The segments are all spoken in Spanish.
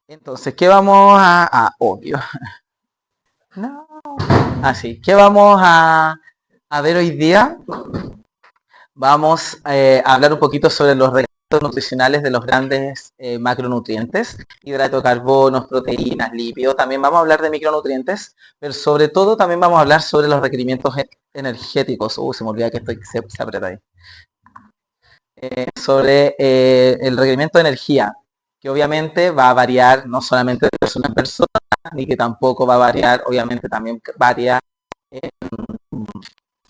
Entonces, ¿qué vamos obvio. No. Así, ¿qué vamos a ver hoy día? Vamos a hablar un poquito sobre los requisitos nutricionales de los grandes macronutrientes, hidratos de carbono, proteínas, lípidos. También vamos a hablar de micronutrientes, pero sobre todo también vamos a hablar sobre los requerimientos energéticos. Se me olvida que esto se aprieta ahí. Sobre el requerimiento de energía, que obviamente va a variar no solamente de persona en persona, ni que tampoco va a variar, obviamente también varía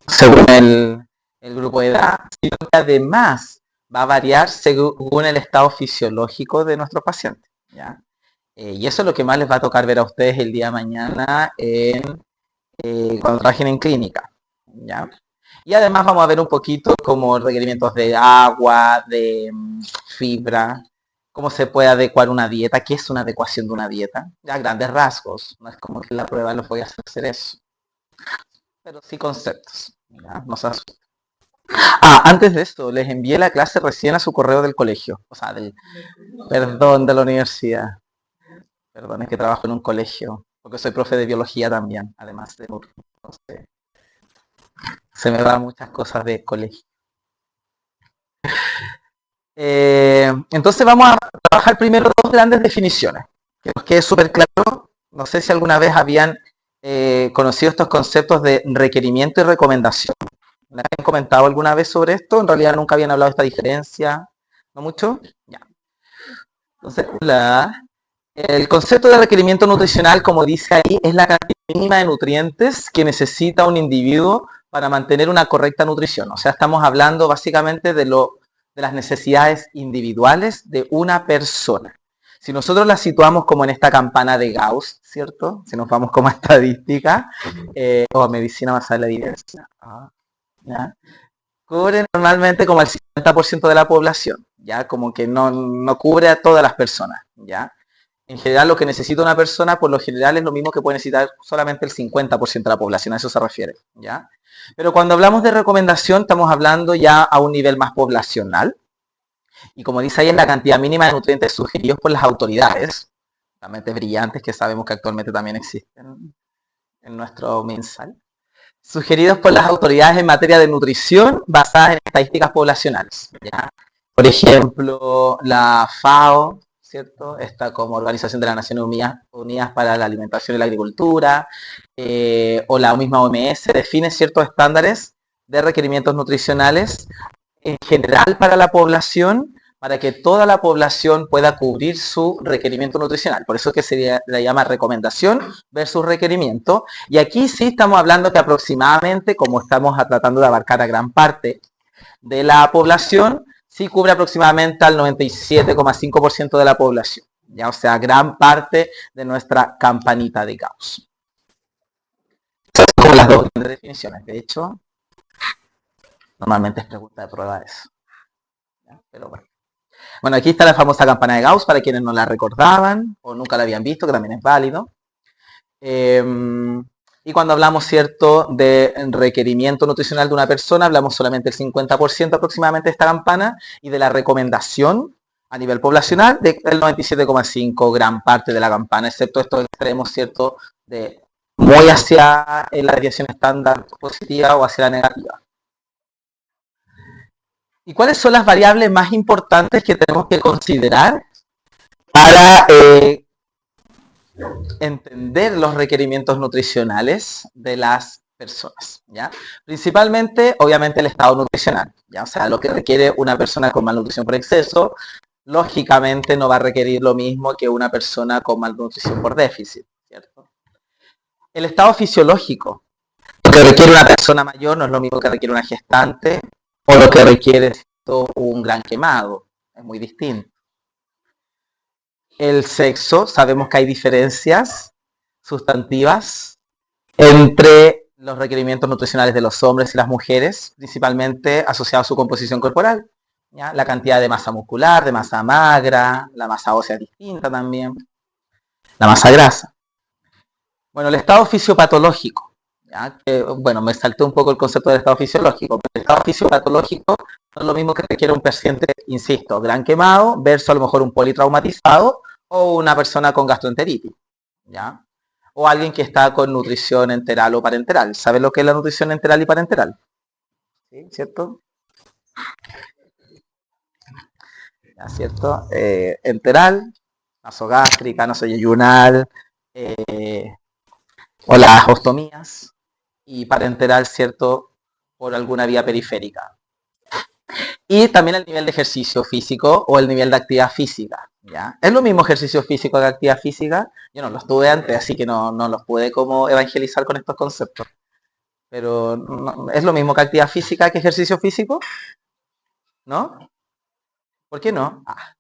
según el grupo de edad, sino que además va a variar según el estado fisiológico de nuestros pacientes, ¿ya? Y eso es lo que más les va a tocar ver a ustedes el día de mañana cuando trabajen en clínica, ¿ya? Y además vamos a ver un poquito como requerimientos de agua, de fibra, cómo se puede adecuar una dieta, qué es una adecuación de una dieta, ya grandes rasgos, no es como que la prueba los voy a hacer eso, pero sí conceptos, ¿ya? No se asusten. Antes de esto, les envié la clase recién a su correo del colegio, o sea, perdón, de la universidad. Perdón, es que trabajo en un colegio, porque soy profe de biología también, además de... Entonces, se me dan muchas cosas de colegio. Entonces vamos a trabajar primero dos grandes definiciones, que nos quede súper claro. No sé si alguna vez habían conocido estos conceptos de requerimiento y recomendación. ¿Me han comentado alguna vez sobre esto? En realidad nunca habían hablado de esta diferencia, ¿no mucho? Ya. Entonces, el concepto de requerimiento nutricional, como dice ahí, es la cantidad mínima de nutrientes que necesita un individuo para mantener una correcta nutrición. O sea, estamos hablando básicamente de las necesidades individuales de una persona. Si nosotros la situamos como en esta campana de Gauss, ¿cierto? Si nos vamos como a estadística o a medicina basada en la evidencia, ¿ya? Cubre normalmente como el 50% de la población, ¿ya? Como que no cubre a todas las personas, ¿ya? En general, lo que necesita una persona, por lo general, es lo mismo que puede necesitar solamente el 50% de la población, a eso se refiere, ¿ya? Pero cuando hablamos de recomendación, estamos hablando ya a un nivel más poblacional, y como dice ahí, es la cantidad mínima de nutrientes sugeridos por las autoridades, las mentes brillantes que sabemos que actualmente también existen en nuestro mensal, sugeridos por las autoridades en materia de nutrición basadas en estadísticas poblacionales, ¿ya? Por ejemplo, la FAO, ¿cierto? Esta como Organización de las Naciones Unidas para la Alimentación y la Agricultura, o la misma OMS, define ciertos estándares de requerimientos nutricionales en general para la población, para que toda la población pueda cubrir su requerimiento nutricional. Por eso es que se le llama recomendación versus requerimiento. Y aquí sí estamos hablando que aproximadamente, como estamos tratando de abarcar a gran parte de la población, sí cubre aproximadamente al 97,5% de la población. ¿Ya? O sea, gran parte de nuestra campanita de Gauss. Esas son las dos grandes definiciones. De hecho, normalmente es pregunta de prueba eso. ¿Ya? Pero bueno. Bueno, aquí está la famosa campana de Gauss para quienes no la recordaban o nunca la habían visto, que también es válido. Y cuando hablamos, ¿cierto?, de requerimiento nutricional de una persona, hablamos solamente del 50% aproximadamente de esta campana y de la recomendación a nivel poblacional del 97,5%, gran parte de la campana, excepto estos extremos, ¿cierto?, de muy hacia la desviación estándar positiva o hacia la negativa. ¿Y cuáles son las variables más importantes que tenemos que considerar para entender los requerimientos nutricionales de las personas? ¿Ya? Principalmente, obviamente, el estado nutricional, ¿ya? O sea, lo que requiere una persona con malnutrición por exceso, lógicamente no va a requerir lo mismo que una persona con malnutrición por déficit, ¿cierto? El estado fisiológico, lo que requiere una persona mayor no es lo mismo que requiere una gestante o lo que requiere un gran quemado, es muy distinto. El sexo, sabemos que hay diferencias sustantivas entre los requerimientos nutricionales de los hombres y las mujeres, principalmente asociados a su composición corporal, ¿ya? La cantidad de masa muscular, de masa magra, la masa ósea es distinta también, la masa grasa. Bueno, el estado fisiopatológico, ¿ya? Bueno, me salté un poco el concepto del estado fisiológico, pero el estado fisiopatológico no es lo mismo que requiere un paciente, insisto, gran quemado versus a lo mejor un politraumatizado o una persona con gastroenteritis, ¿ya? O alguien que está con nutrición enteral o parenteral. ¿Sabe lo que es la nutrición enteral y parenteral? ¿Sí? ¿Cierto? ¿Ya? ¿Cierto? Enteral, nasogástrica, nasoyeyunal, eh, o las ostomías, y parenteral, ¿cierto? Por alguna vía periférica. Y también el nivel de ejercicio físico o el nivel de actividad física, ¿ya? ¿Es lo mismo ejercicio físico que actividad física? Yo no lo estuve antes, así que no los pude como evangelizar con estos conceptos. Pero ¿es lo mismo que actividad física que ejercicio físico? ¿No? ¿Por qué no? Ah,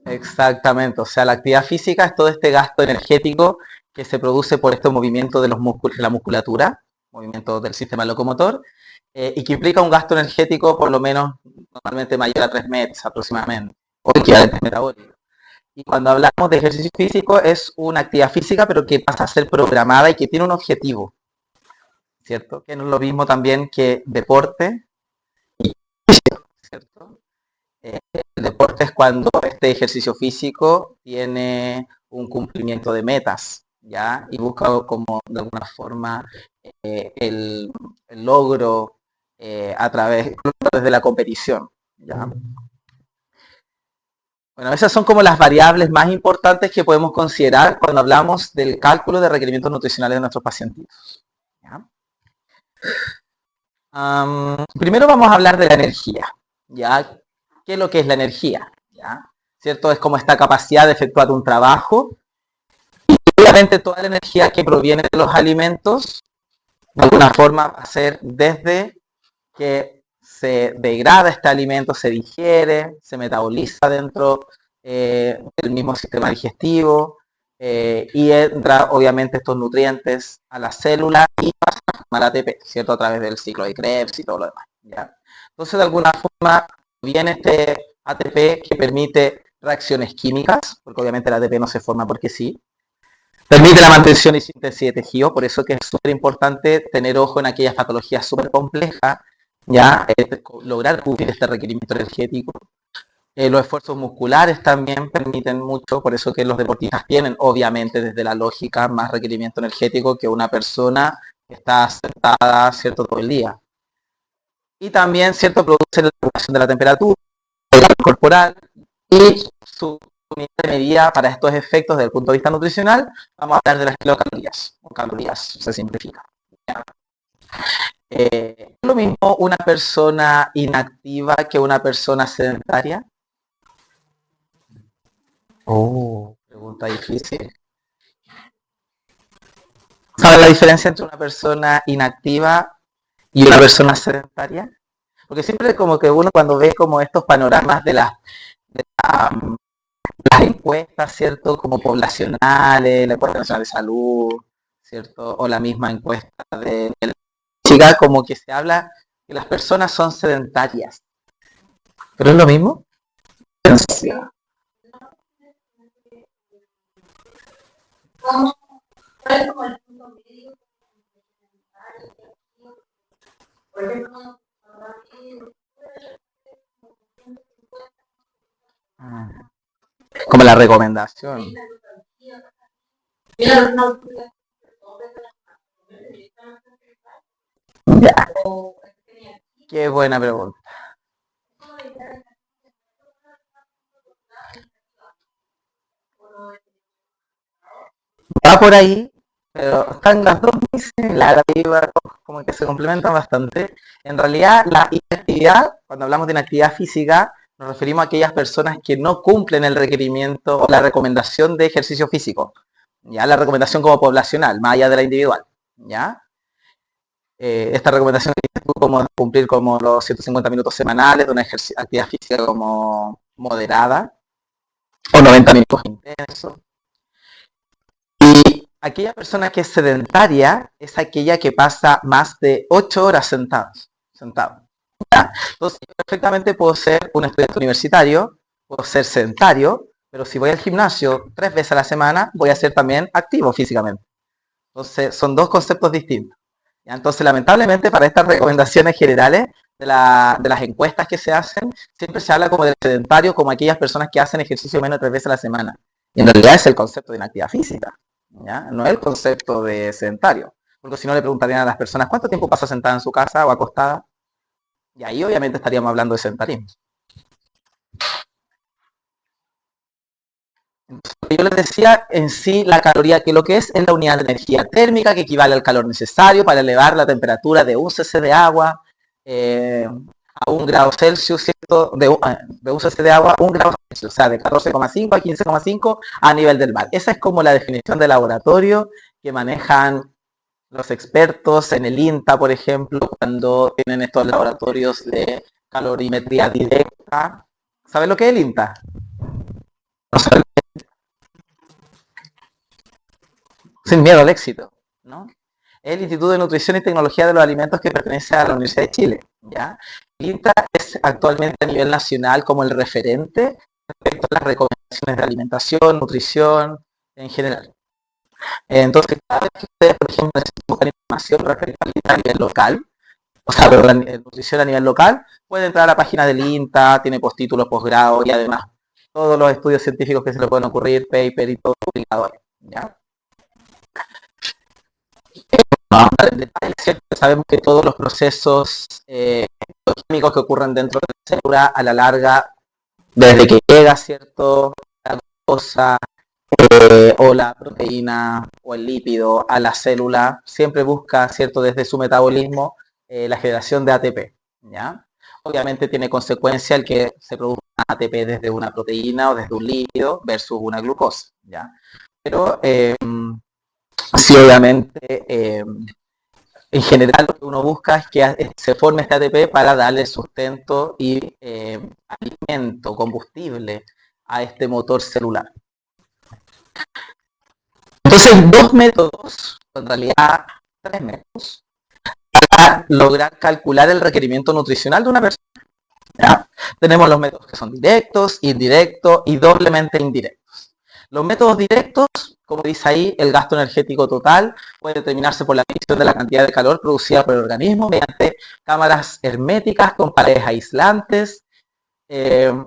exactamente, o sea, la actividad física es todo este gasto energético que se produce por este movimiento de los músculos, la musculatura, movimiento del sistema locomotor, y que implica un gasto energético por lo menos normalmente mayor a 3 metros aproximadamente, o equivalente metabólico. Y cuando hablamos de ejercicio físico es una actividad física, pero que pasa a ser programada y que tiene un objetivo, ¿cierto? Que no es lo mismo también que deporte, ¿cierto? El deporte es cuando este ejercicio físico tiene un cumplimiento de metas, ¿ya? Y busca como de alguna forma el logro a través de la competición, ¿ya? Bueno, esas son como las variables más importantes que podemos considerar cuando hablamos del cálculo de requerimientos nutricionales de nuestros pacientes, ¿ya? Primero vamos a hablar de la energía, ¿ya? ¿Qué es lo que es la energía? ¿Ya? ¿Cierto? Es como esta capacidad de efectuar un trabajo. Obviamente toda la energía que proviene de los alimentos, de alguna forma va a ser desde que se degrada este alimento, se digiere, se metaboliza dentro del mismo sistema digestivo, y entra obviamente estos nutrientes a la célula y pasa a formar ATP, ¿cierto? A través del ciclo de Krebs y todo lo demás, ¿ya? Entonces, de alguna forma, viene este ATP que permite reacciones químicas, porque obviamente el ATP no se forma porque sí, permite la mantención y síntesis de tejido, por eso que es súper importante tener ojo en aquellas patologías súper complejas, ya lograr cubrir este requerimiento energético. Los esfuerzos musculares también permiten mucho, por eso que los deportistas tienen, obviamente, desde la lógica, más requerimiento energético que una persona que está sentada, ¿cierto?, todo el día. Y también, ¿cierto?, produce la regulación de la temperatura corporal y su unidad de medida para estos efectos desde el punto de vista nutricional, vamos a hablar de las kilocalorías, o calorías, se simplifica. ¿Es lo mismo una persona inactiva que una persona sedentaria? Oh, pregunta difícil. ¿Sabe la diferencia entre una persona inactiva y una persona sedentaria? Porque siempre como que uno cuando ve como estos panoramas la, las encuestas, ¿cierto? Como poblacionales, la encuesta nacional de salud, ¿cierto? O la misma encuesta de chica, como que se habla que las personas son sedentarias. ¿Pero es lo mismo? Sí. Como la recomendación. Ya. Qué buena pregunta. Va por ahí, pero están las dos muy similares, como que se complementan bastante. En realidad, la inactividad, cuando hablamos de inactividad física, nos referimos a aquellas personas que no cumplen el requerimiento o la recomendación de ejercicio físico. Ya la recomendación como poblacional, más allá de la individual. ¿Ya? Esta recomendación es como cumplir como los 150 minutos semanales de una actividad física como moderada o 90 minutos intensos. Y aquella persona que es sedentaria es aquella que pasa más de 8 horas sentado. ¿Ya? Entonces, yo perfectamente puedo ser un estudiante universitario puedo ser sedentario, pero si voy al gimnasio 3 veces a la semana, voy a ser también activo físicamente. Entonces, son dos conceptos distintos. ¿Ya? Entonces, lamentablemente, para estas recomendaciones generales de las encuestas que se hacen, siempre se habla como del sedentario, como aquellas personas que hacen ejercicio menos de 3 veces a la semana. Y en realidad es el concepto de inactividad física, ¿ya? No es el concepto de sedentario. Porque si no le preguntarían a las personas cuánto tiempo pasa sentada en su casa o acostada, y ahí obviamente estaríamos hablando de sedentarismo. Yo les decía en sí la caloría, que lo que es la unidad de energía térmica, que equivale al calor necesario para elevar la temperatura de un cc de agua a 1 grado Celsius, ¿cierto? De un cc de agua a 1 grado Celsius, o sea, de 14,5 a 15,5 a nivel del mar. Esa es como la definición de laboratorio que manejan los expertos en el INTA, por ejemplo, cuando tienen estos laboratorios de calorimetría directa. ¿Saben lo que es el INTA? No saben. Sin miedo al éxito, ¿no? Es el Instituto de Nutrición y Tecnología de los Alimentos que pertenece a la Universidad de Chile, ¿ya? El INTA es actualmente a nivel nacional como el referente respecto a las recomendaciones de alimentación, nutrición, en general. Entonces, cada vez que ustedes, por ejemplo, necesitan buscar información referente a nivel local, o sea, perdón, nutrición a nivel local, pueden entrar a la página del INTA, tiene postítulos, posgrado y además todos los estudios científicos que se le pueden ocurrir, paper y todo publicado ahí, ¿ya? No, en detalle, ¿cierto? Sabemos que todos los procesos químicos que ocurren dentro de la célula, a la larga, desde que llega, ¿cierto?, la glucosa o la proteína o el lípido a la célula, siempre busca, ¿cierto?, desde su metabolismo, la generación de ATP, ¿ya? Obviamente tiene consecuencia el que se produzca ATP desde una proteína o desde un lípido versus una glucosa, ¿ya? Pero sí, obviamente, en general lo que uno busca es que se forme este ATP para darle sustento y alimento, combustible a este motor celular. Entonces, dos métodos, en realidad 3 métodos, para lograr calcular el requerimiento nutricional de una persona. ¿Ya? Tenemos los métodos que son directos, indirectos y doblemente indirectos. Los métodos directos, como dice ahí, el gasto energético total puede determinarse por la medición de la cantidad de calor producida por el organismo mediante cámaras herméticas con paredes aislantes,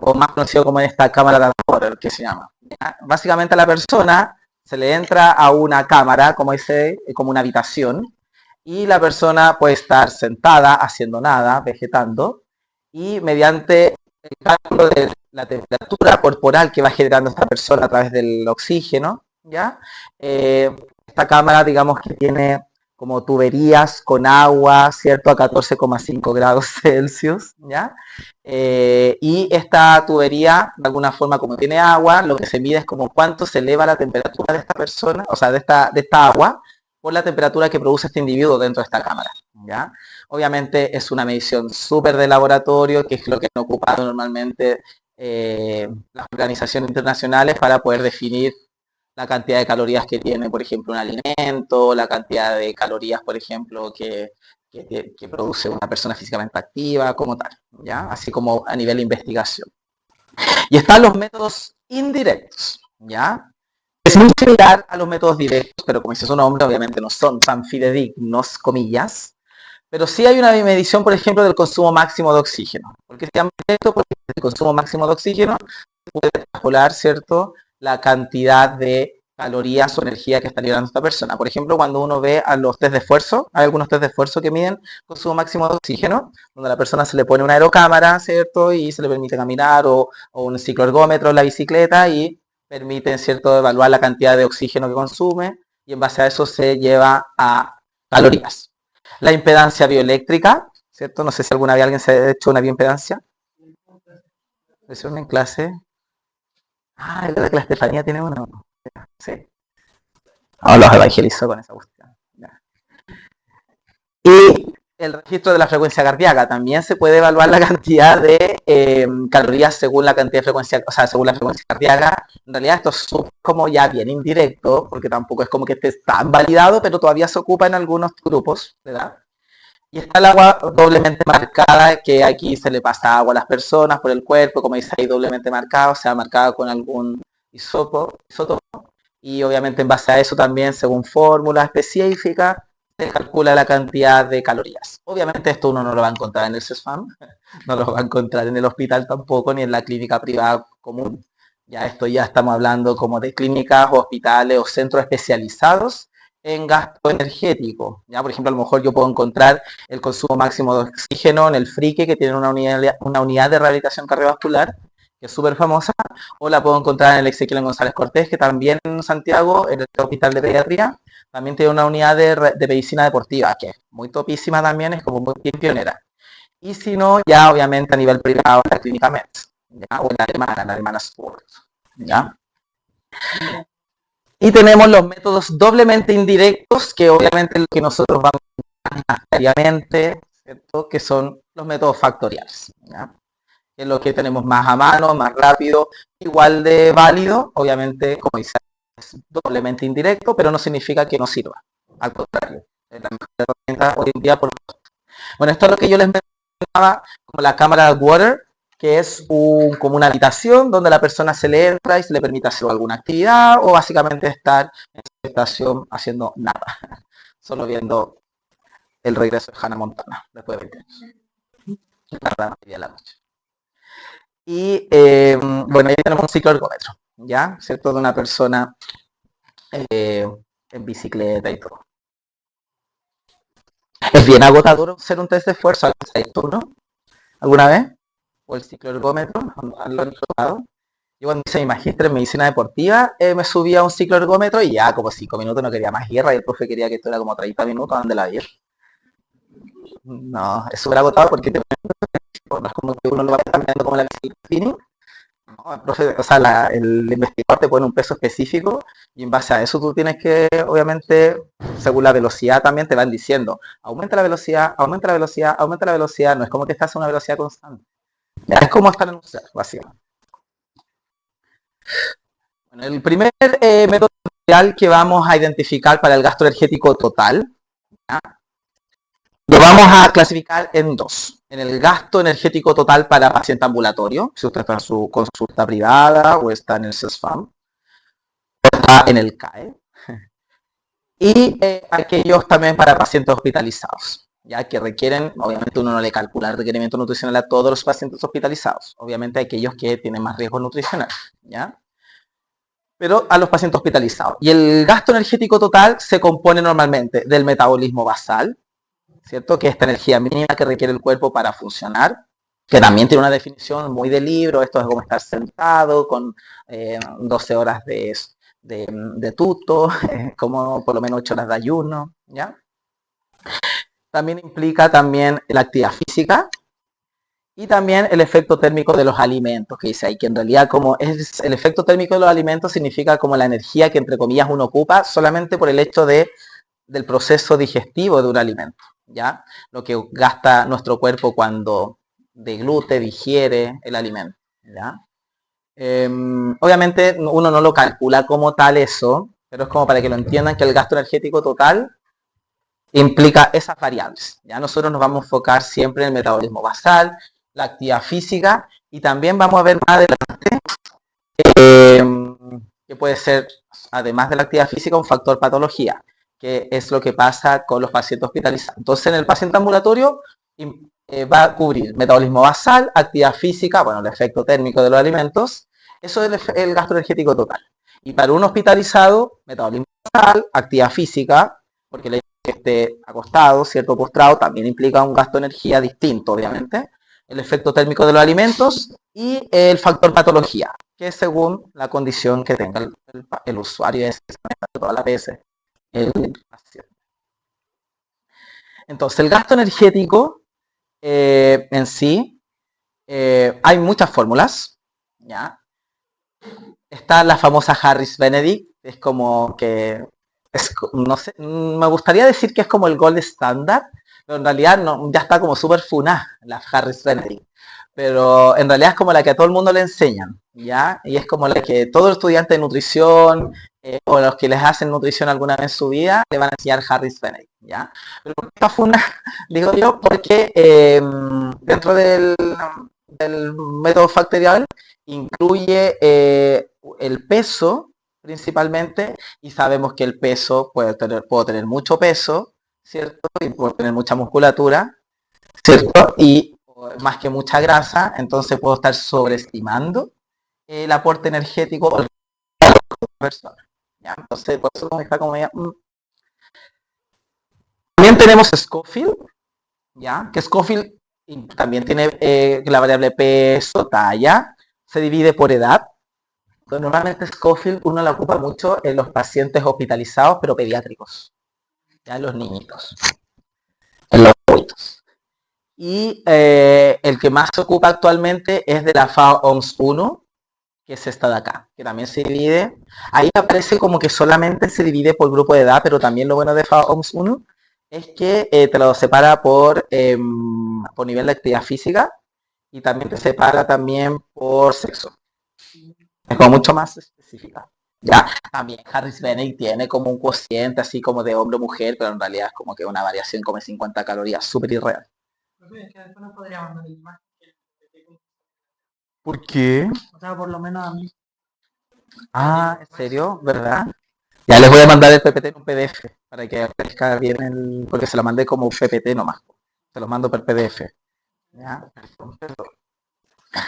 o más conocido como esta cámara de vapor, que se llama. ¿Ya? Básicamente a la persona se le entra a una cámara, como dice, como una habitación, y la persona puede estar sentada, haciendo nada, vegetando, y mediante el cálculo de la temperatura corporal que va generando esta persona a través del oxígeno, ¿ya? Esta cámara, digamos que tiene como tuberías con agua, ¿cierto? A 14,5 grados Celsius, ¿ya? Y esta tubería, de alguna forma, como tiene agua, lo que se mide es como cuánto se eleva la temperatura de esta persona, o sea, de esta agua, por la temperatura que produce este individuo dentro de esta cámara, ¿ya? Obviamente es una medición súper de laboratorio, que es lo que han ocupado normalmente las organizaciones internacionales para poder definir la cantidad de calorías que tiene, por ejemplo, un alimento, la cantidad de calorías, por ejemplo, que produce una persona físicamente activa, como tal, ¿ya? Así como a nivel de investigación. Y están los métodos indirectos, ¿ya? Es muy similar a los métodos directos, pero como dice su nombre, obviamente no son tan fidedignos, comillas, pero sí hay una medición, por ejemplo, del consumo máximo de oxígeno. ¿Por qué se llama directo? Porque el consumo máximo de oxígeno puede extrapolar, ¿cierto?, la cantidad de calorías o energía que está liberando esta persona. Por ejemplo, cuando uno ve a los test de esfuerzo, hay algunos test de esfuerzo que miden consumo máximo de oxígeno, donde a la persona se le pone una aerocámara, ¿cierto?, y se le permite caminar, o un cicloergómetro en la bicicleta, y permiten, ¿cierto?, evaluar la cantidad de oxígeno que consume, y en base a eso se lleva a calorías. La impedancia bioeléctrica, ¿cierto? No sé si alguna vez alguien se ha hecho una bioimpedancia. ¿Lo en clase? Ah, es verdad que la Estefanía tiene uno. Sí. Oh, los evangelizó con esa cuestión. Y el registro de la frecuencia cardíaca. También se puede evaluar la cantidad de calorías según la cantidad de frecuencia, o sea, según la frecuencia cardíaca. En realidad esto es como ya bien indirecto, porque tampoco es como que esté tan validado, pero todavía se ocupa en algunos grupos, ¿verdad? Y está el agua doblemente marcada, que aquí se le pasa agua a las personas por el cuerpo, como dice ahí, doblemente marcado, o sea, marcado con algún isótopo. Y obviamente en base a eso también, según fórmula específica, se calcula la cantidad de calorías. Obviamente esto uno no lo va a encontrar en el CESFAM, no lo va a encontrar en el hospital tampoco, ni en la clínica privada común. Ya esto ya estamos hablando como de clínicas, hospitales o centros especializados en gasto energético. Ya, por ejemplo, a lo mejor yo puedo encontrar el consumo máximo de oxígeno en el Frique, que tiene una unidad de rehabilitación cardiovascular, que es súper famosa, o la puedo encontrar en el Ezequiel González Cortés, que también en Santiago, en el Hospital de Pediatría, también tiene una unidad de medicina deportiva, que es muy topísima también, es como muy bien pionera. Y si no, ya obviamente a nivel privado, la clínica METS, ¿ya? O la alemana Sport, ¿ya? Y tenemos los métodos doblemente indirectos, que obviamente es lo que nosotros vamos a hacer diariamente, ¿cierto? Que son los métodos factoriales, ¿ya? Que es lo que tenemos más a mano, más rápido, igual de válido, obviamente, como dice, es doblemente indirecto, pero no significa que no sirva. Al contrario, es la mejor herramienta hoy en día por bueno, esto es lo que yo les mencionaba como la cámara de water, que es como una habitación donde la persona se le entra y se le permite hacer alguna actividad o básicamente estar en su habitación haciendo nada, solo viendo el regreso de Hannah Montana después de 20 años, la mayoría de la noche. Y bueno, ahí tenemos un ciclo ergómetro, ¿ya? ¿Cierto? De una persona en bicicleta y todo. Es bien agotador hacer un test de esfuerzo, ¿no? ¿Alguna vez? O el ciclo ergómetro, ¿lo han probado? Yo cuando hice mi magíster en medicina deportiva, me subía a un ciclo ergómetro y ya como 5 minutos no quería más guerra y el profe quería que esto era como 30 minutos, ¿dónde la vi? No, es súper agotado porque no es como que uno lo va cambiando como la bicicleta. No, el profe, o sea, el investigador te pone un peso específico y en base a eso tú tienes que, obviamente, según la velocidad también te van diciendo, aumenta la velocidad, aumenta la velocidad, aumenta la velocidad, no es como que estás a una velocidad constante. Ya es como estar en un cerro, básicamente. Bueno, el primer método que vamos a identificar para el gasto energético total, ¿ya? Lo vamos a clasificar en dos. En el gasto energético total para paciente ambulatorio, si usted está en su consulta privada o está en el CESFAM, o está en el CAE, y aquellos también para pacientes hospitalizados, ya que requieren, obviamente uno no le calcula el requerimiento nutricional a todos los pacientes hospitalizados, obviamente aquellos que tienen más riesgo nutricional, ¿ya? Pero a los pacientes hospitalizados. Y el gasto energético total se compone normalmente del metabolismo basal, ¿cierto? Que es esta energía mínima que requiere el cuerpo para funcionar, que también tiene una definición muy de libro, esto es como estar sentado con 12 horas de tuto, como por lo menos 8 horas de ayuno, ¿ya? También implica también la actividad física y también el efecto térmico de los alimentos, que dice ahí, que en realidad como es el efecto térmico de los alimentos significa como la energía que entre comillas uno ocupa solamente por el hecho del proceso digestivo de un alimento, ¿ya? Lo que gasta nuestro cuerpo cuando deglute, digiere el alimento, ¿ya? Obviamente uno no lo calcula como tal eso, pero es como para que lo entiendan que el gasto energético total implica esas variables. Ya nosotros nos vamos a enfocar siempre en el metabolismo basal, la actividad física y también vamos a ver más adelante que puede ser, además de la actividad física, un factor patología, que es lo que pasa con los pacientes hospitalizados. Entonces, en el paciente ambulatorio va a cubrir metabolismo basal, actividad física, bueno, el efecto térmico de los alimentos, eso es el gasto energético total. Y para un hospitalizado, metabolismo basal, actividad física, porque el hecho de que esté acostado, cierto, postrado, también implica un gasto de energía distinto, obviamente, el efecto térmico de los alimentos y el factor patología, que es según la condición que tenga el usuario, es todas las veces el paciente. Entonces, el gasto energético en sí, hay muchas fórmulas, ¿ya? Está la famosa Harris-Benedict, es como que, no sé, me gustaría decir que es como el gold standard, pero en realidad no, ya está como súper funada la Harris-Benedict. Pero en realidad es como la que a todo el mundo le enseñan, ¿ya? Y es como la que todo estudiante de nutrición o los que les hacen nutrición alguna vez en su vida le van a enseñar Harris Benedict, ¿ya? Pero ¿por qué esta fue una, digo yo, porque dentro del método factorial incluye el peso principalmente y sabemos que el peso puedo tener mucho peso, ¿cierto? Y puedo tener mucha musculatura, ¿cierto? Y más que mucha grasa, entonces puedo estar sobreestimando el aporte energético de la persona. ¿Ya? Entonces, por eso está como media. También tenemos Scofield, ¿ya? Que Scofield también tiene la variable peso, talla, se divide por edad. Entonces, normalmente Scofield uno la ocupa mucho en los pacientes hospitalizados, pero pediátricos, ya en los niñitos, en los adultos. Y el que más se ocupa actualmente es de la FAO OMS 1, que es esta de acá, que también se divide. Ahí aparece como que solamente se divide por grupo de edad, pero también lo bueno de FAO OMS 1 es que te lo separa por nivel de actividad física y también te separa también por sexo. Es como mucho más específica. Ya, también Harris Benedict tiene como un cociente así como de hombre o mujer, pero en realidad es como que una variación como de 50 calorías, súper irreal. ¿Por qué? O sea, por lo menos a mí. Ah, ¿en serio? ¿Verdad? Ya les voy a mandar el PPT en un PDF para que aparezca bien el. Porque se lo mandé como un PPT nomás. Se lo mando por PDF. ¿Ya? Perdón, perdón.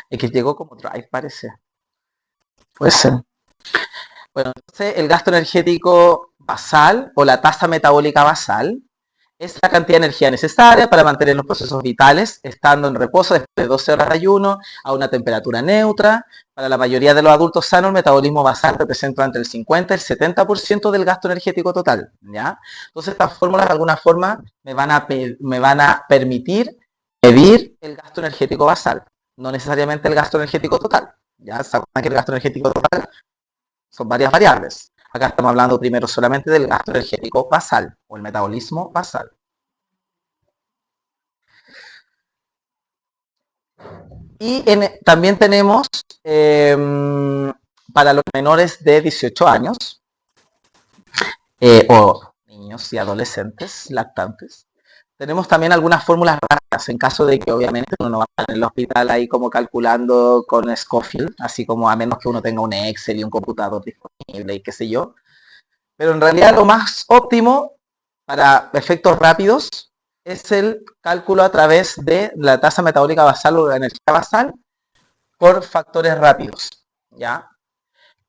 Es que llegó como Drive, parece. Puede ser. Bueno, entonces el gasto energético basal o la tasa metabólica basal es la cantidad de energía necesaria para mantener los procesos vitales estando en reposo después de 12 horas de ayuno a una temperatura neutra. Para la mayoría de los adultos sanos, el metabolismo basal representa entre el 50 y el 70% del gasto energético total. ¿Ya? Entonces, estas fórmulas de alguna forma me van a permitir medir el gasto energético basal, no necesariamente el gasto energético total. ¿Ya? ¿Saben que el gasto energético total son varias variables? Acá estamos hablando primero solamente del gasto energético basal o el metabolismo basal. Y también tenemos para los menores de 18 años o niños y adolescentes lactantes, tenemos también algunas fórmulas rápidas en caso de que obviamente uno no va a estar en el hospital ahí como calculando con Scofield, así como a menos que uno tenga un Excel y un computador disponible y qué sé yo. Pero en realidad lo más óptimo para efectos rápidos es el cálculo a través de la tasa metabólica basal o la energía basal por factores rápidos, ¿ya?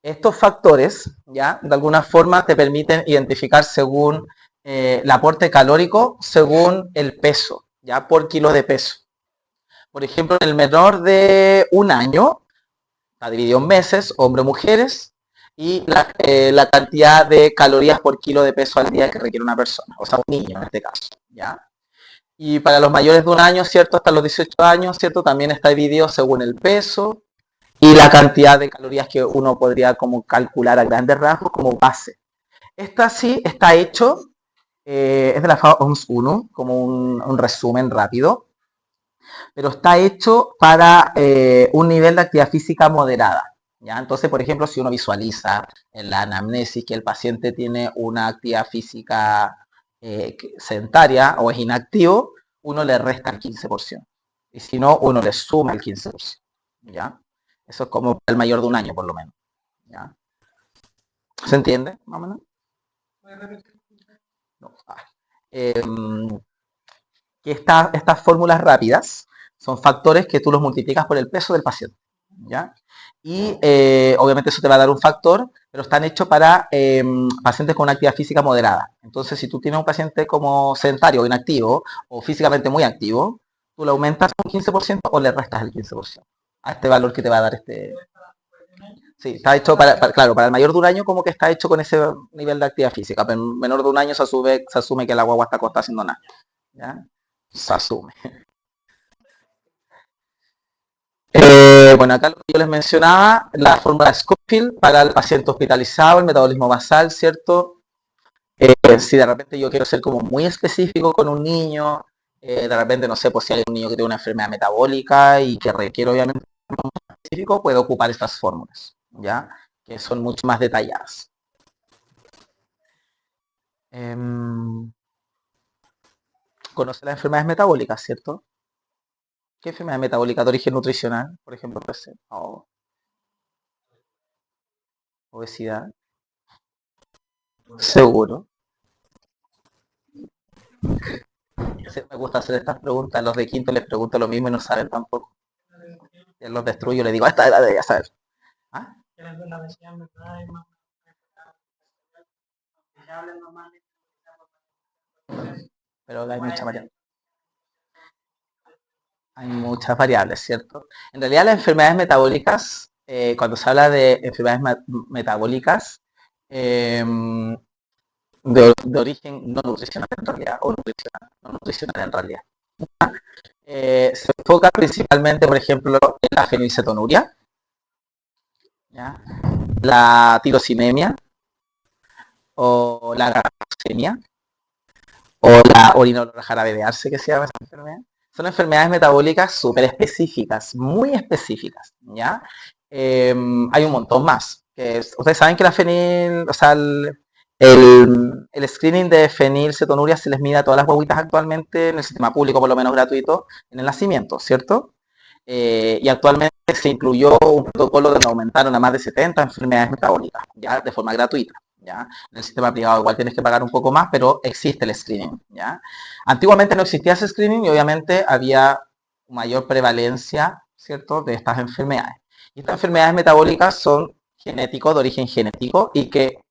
Estos factores, ¿ya? De alguna forma te permiten identificar según el aporte calórico, según el peso, ¿ya? Por kilo de peso. Por ejemplo, en el menor de un año, está dividido en meses, hombres o mujeres, y la cantidad de calorías por kilo de peso al día que requiere una persona, o sea, un niño en este caso, ¿ya? Y para los mayores de un año, ¿cierto? Hasta los 18 años, ¿cierto? También está dividido según el peso y la cantidad de calorías que uno podría como calcular a grandes rasgos como base. Esta sí está hecho, es de la FAO OMS 1, como un resumen rápido, pero está hecho para un nivel de actividad física moderada. ¿Ya? Entonces, por ejemplo, si uno visualiza en la anamnesis que el paciente tiene una actividad física sedentaria o es inactivo, uno le resta el 15%. Y si no, uno le suma el 15%. ¿Ya? Eso es como el mayor de un año, por lo menos. ¿Ya? ¿Se entiende, más o menos? No. Que estas fórmulas rápidas son factores que tú los multiplicas por el peso del paciente. ¿Ya? Y obviamente eso te va a dar un factor, pero están hechos para pacientes con una actividad física moderada. Entonces, si tú tienes un paciente como sedentario, inactivo o físicamente muy activo, tú le aumentas un 15% o le restas el 15% a este valor que te va a dar este. Sí, está hecho claro, para el mayor de un año como que está hecho con ese nivel de actividad física, pero en menor de un año se asume que la guagua está acostada haciendo nada. ¿Ya? Se asume. Bueno, acá lo que yo les mencionaba, la fórmula Scofield para el paciente hospitalizado, el metabolismo basal, ¿cierto? Si de repente yo quiero ser como muy específico con un niño, de repente no sé, pues si hay un niño que tiene una enfermedad metabólica y que requiere obviamente específico puede ocupar estas fórmulas, ¿ya? Que son mucho más detalladas. Em, ¿Conoce las enfermedades metabólicas, cierto? ¿Qué enfermedad metabólica de origen nutricional, por ejemplo, puede ser? O obesidad, seguro. Sí, me gusta hacer estas preguntas. A los de quinto les pregunto lo mismo y no saben tampoco. Y los destruyo, les digo, a esta edad debería saber. ¿Ah? Pero hay muchas variables, ¿cierto? En realidad las enfermedades metabólicas, cuando se habla de enfermedades metabólicas, eh, de origen no nutricional en realidad, o nutricional, no nutricional en realidad, se enfoca principalmente, por ejemplo, en la fenilcetonuria, ¿ya? La tirosinemia o la galactosemia o la orinolorojarabedearse, que se llama esa enfermedad. Son enfermedades metabólicas súper específicas, muy específicas, ¿ya? Hay un montón más. Ustedes saben que la fenil, o sea, el screening de fenilcetonuria se les mide a todas las guaguitas actualmente en el sistema público, por lo menos gratuito, en el nacimiento, ¿cierto? Y actualmente se incluyó un protocolo donde aumentaron a más de 70 enfermedades metabólicas, ya de forma gratuita. ¿Ya? En el sistema privado igual tienes que pagar un poco más, pero existe el screening. ¿Ya? Antiguamente no existía ese screening y obviamente había mayor prevalencia, ¿cierto?, de estas enfermedades. Y estas enfermedades metabólicas son genéticos, de origen genético, y que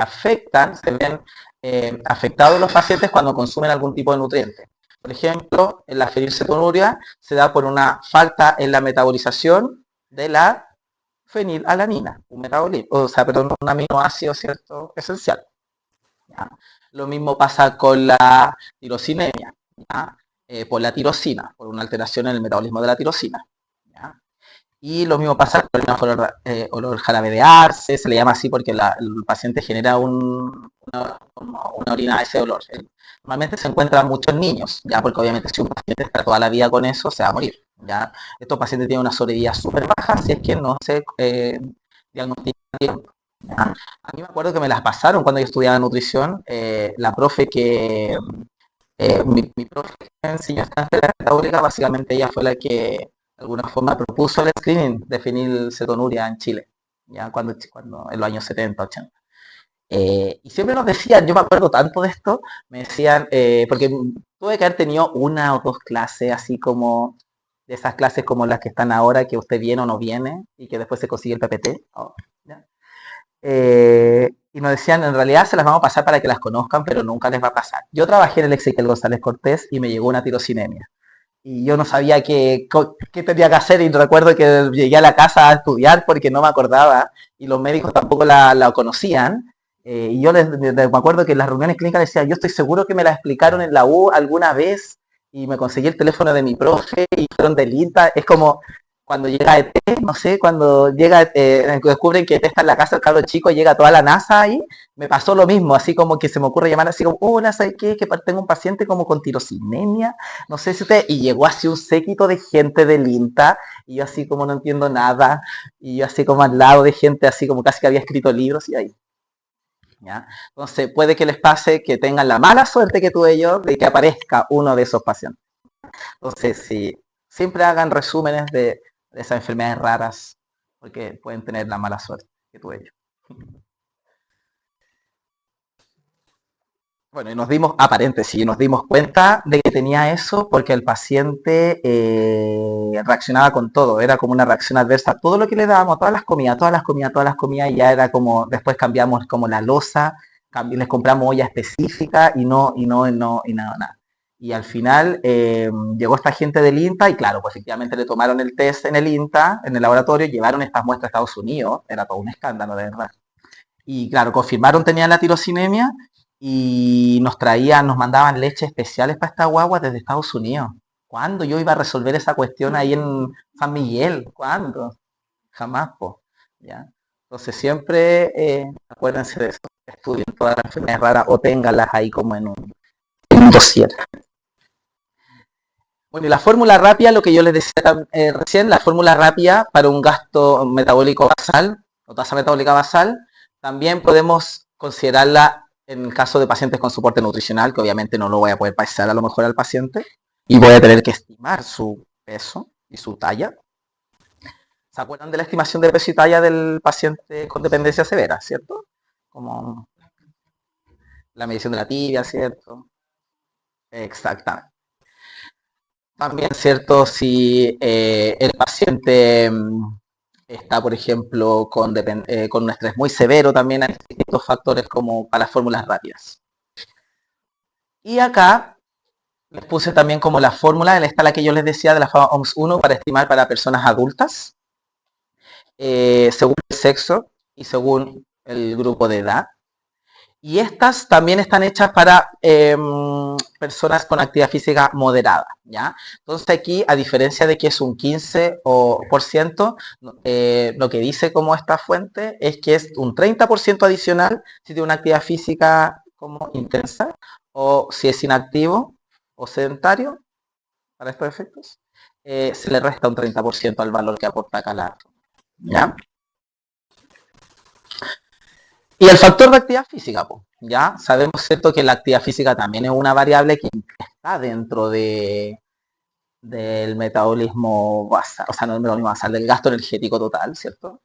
afectan, se ven afectados los pacientes cuando consumen algún tipo de nutriente. Por ejemplo, en la fenilcetonuria se da por una falta en la metabolización de la fenilalanina, un metabolito, o sea, perdón, un aminoácido, ¿cierto?, esencial. ¿Ya? Lo mismo pasa con la tirosinemia, ¿ya? Por la tirosina, por una alteración en el metabolismo de la tirosina. ¿Ya? Y lo mismo pasa con el olor jarabedearse, se le llama así porque el paciente genera una orina de ese olor. Normalmente se encuentra mucho en niños, ya porque obviamente si un paciente está toda la vida con eso, se va a morir. ¿Ya? Estos pacientes tienen una sobrevida súper baja si es que no se diagnostican a tiempo. ¿Ya? A mí me acuerdo que me las pasaron cuando yo estudiaba nutrición, la profe que, mi profe que me enseñó esta enfermedad metabólica, básicamente ella fue la que de alguna forma propuso el screening de fenilcetonuria en Chile, ya cuando en los años 70, 80. Y siempre nos decían, yo me acuerdo tanto de esto, me decían, porque tuve que haber tenido una o dos clases, así como de esas clases como las que están ahora, que usted viene o no viene, y que después se consigue el PPT. Oh, ¿ya? Y nos decían, en realidad se las vamos a pasar para que las conozcan, pero nunca les va a pasar. Yo trabajé en el Ezequiel González Cortés y me llegó una tirosinemia. Y yo no sabía qué tenía que hacer y recuerdo que llegué a la casa a estudiar porque no me acordaba y los médicos tampoco la conocían. Y yo me acuerdo que en las reuniones clínicas decía, yo estoy seguro que me la explicaron en la U alguna vez y me conseguí el teléfono de mi profe y fueron del INTA. Es como cuando llega ET, no sé, cuando llega, descubren que ET está en la casa del cabro chico, llega toda la NASA ahí, me pasó lo mismo, así como que se me ocurre llamar así como, hola, ¿sabes qué? Que tengo un paciente como con tirosinemia, no sé si usted, y llegó así un séquito de gente del INTA, y yo así como no entiendo nada, y yo así como al lado de gente así como casi que había escrito libros y ahí. ¿Ya? Entonces puede que les pase que tengan la mala suerte que tuve yo de que aparezca uno de esos pacientes. Entonces, sí, siempre hagan resúmenes de esas enfermedades raras, porque pueden tener la mala suerte que tuve yo. Bueno, y nos dimos cuenta de que tenía eso porque el paciente reaccionaba con todo, era como una reacción adversa a todo lo que le dábamos, todas las comidas, todas las comidas, todas las comidas, y ya era como, después cambiamos como la loza, les compramos olla específica y nada. Y al final llegó esta gente del INTA y claro, pues efectivamente le tomaron el test en el INTA, en el laboratorio, llevaron estas muestras a Estados Unidos, era todo un escándalo de verdad. Y claro, confirmaron tenían la tirosinemia y nos mandaban leche especiales para esta guagua desde Estados Unidos. ¿Cuándo yo iba a resolver esa cuestión ahí en San Miguel? ¿Cuándo? Jamás, po. ¿Ya? Entonces siempre acuérdense de eso. Estudien todas las enfermedades raras o ténganlas ahí como en un dossier. Bueno, y la fórmula rápida, lo que yo les decía recién, la fórmula rápida para un gasto metabólico basal o tasa metabólica basal, también podemos considerarla en el caso de pacientes con soporte nutricional, que obviamente no lo voy a poder pasar a lo mejor al paciente, y voy a tener que estimar su peso y su talla. ¿Se acuerdan de la estimación de peso y talla del paciente con dependencia severa, cierto? Como la medición de la tibia, ¿cierto? Exactamente. También, ¿cierto? Si el paciente está, por ejemplo, con un estrés muy severo, también hay distintos factores como para las fórmulas rápidas. Y acá les puse también como la fórmula, esta la que yo les decía de la OMS-1 para estimar para personas adultas, según el sexo y según el grupo de edad. Y estas también están hechas para personas con actividad física moderada, ¿ya? Entonces aquí, a diferencia de que es un 15%, lo que dice como esta fuente es que es un 30% adicional si tiene una actividad física como intensa, o si es inactivo o sedentario, para estos efectos, se le resta un 30% al valor que aporta cada ¿ya? Y el factor de actividad física, pues, ya sabemos, ¿cierto?, que la actividad física también es una variable que está dentro del metabolismo basal, o sea, no del metabolismo basal, del gasto energético total, ¿cierto?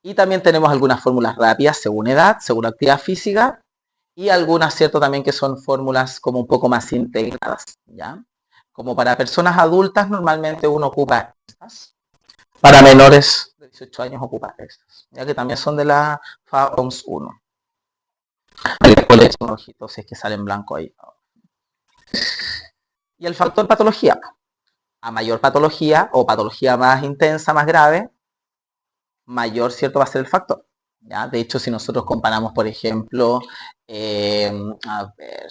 Y también tenemos algunas fórmulas rápidas según edad, según actividad física, y algunas, ¿cierto?, también que son fórmulas como un poco más integradas, ¿ya? Como para personas adultas, normalmente uno ocupa estas. Para menores de 18 años ocupa estas, ya que también son de la FAOMS 1. Después le echo un ojito si es que sale en blanco ahí. Y el factor patología. A mayor patología o patología más intensa, más grave, mayor, ¿cierto?, va a ser el factor. ¿Ya? De hecho, si nosotros comparamos, por ejemplo, a ver,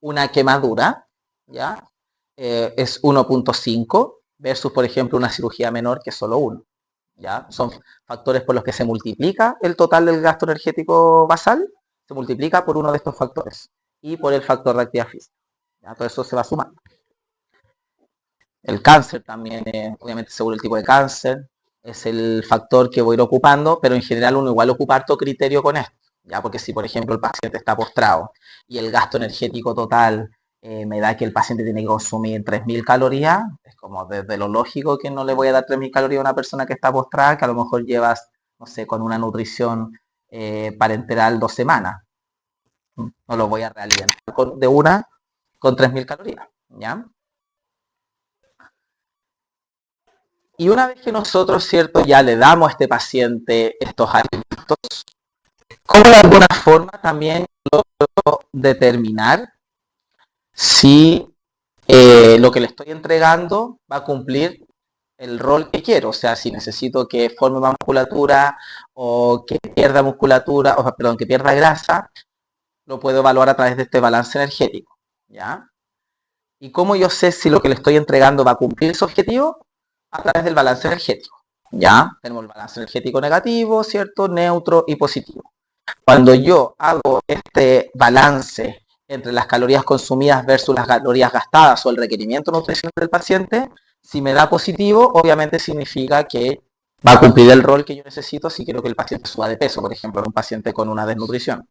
una quemadura, ¿ya? Es 1.5 versus, por ejemplo, una cirugía menor que es solo 1. ¿Ya? Son factores por los que se multiplica el total del gasto energético basal, se multiplica por uno de estos factores y por el factor de actividad física. ¿Ya? Todo eso se va sumando. El cáncer también, obviamente según el tipo de cáncer, es el factor que voy a ir ocupando, pero en general uno igual ocupa harto criterio con esto, ¿ya? Porque si, por ejemplo, el paciente está postrado y el gasto energético total me da que el paciente tiene que consumir 3.000 calorías, es como desde lo lógico que no le voy a dar 3.000 calorías a una persona que está postrada, que a lo mejor llevas, no sé, con una nutrición parenteral 2 semanas. No lo voy a realimentar de una con 3.000 calorías, ¿ya? Y una vez que nosotros, ¿cierto?, ya le damos a este paciente estos alimentos, ¿cómo de alguna forma también logro determinar si lo que le estoy entregando va a cumplir el rol que quiero? O sea, si necesito que forme más musculatura o que pierda musculatura, o perdón, que pierda grasa, lo puedo evaluar a través de este balance energético, ¿ya? ¿Y cómo yo sé si lo que le estoy entregando va a cumplir ese objetivo? A través del balance energético. ¿Ya? Tenemos el balance energético negativo, ¿cierto? Neutro y positivo. Cuando yo hago este balance entre las calorías consumidas versus las calorías gastadas o el requerimiento nutricional del paciente, si me da positivo, obviamente significa que va a cumplir el rol que yo necesito si quiero que el paciente suba de peso, por ejemplo, en un paciente con una desnutrición.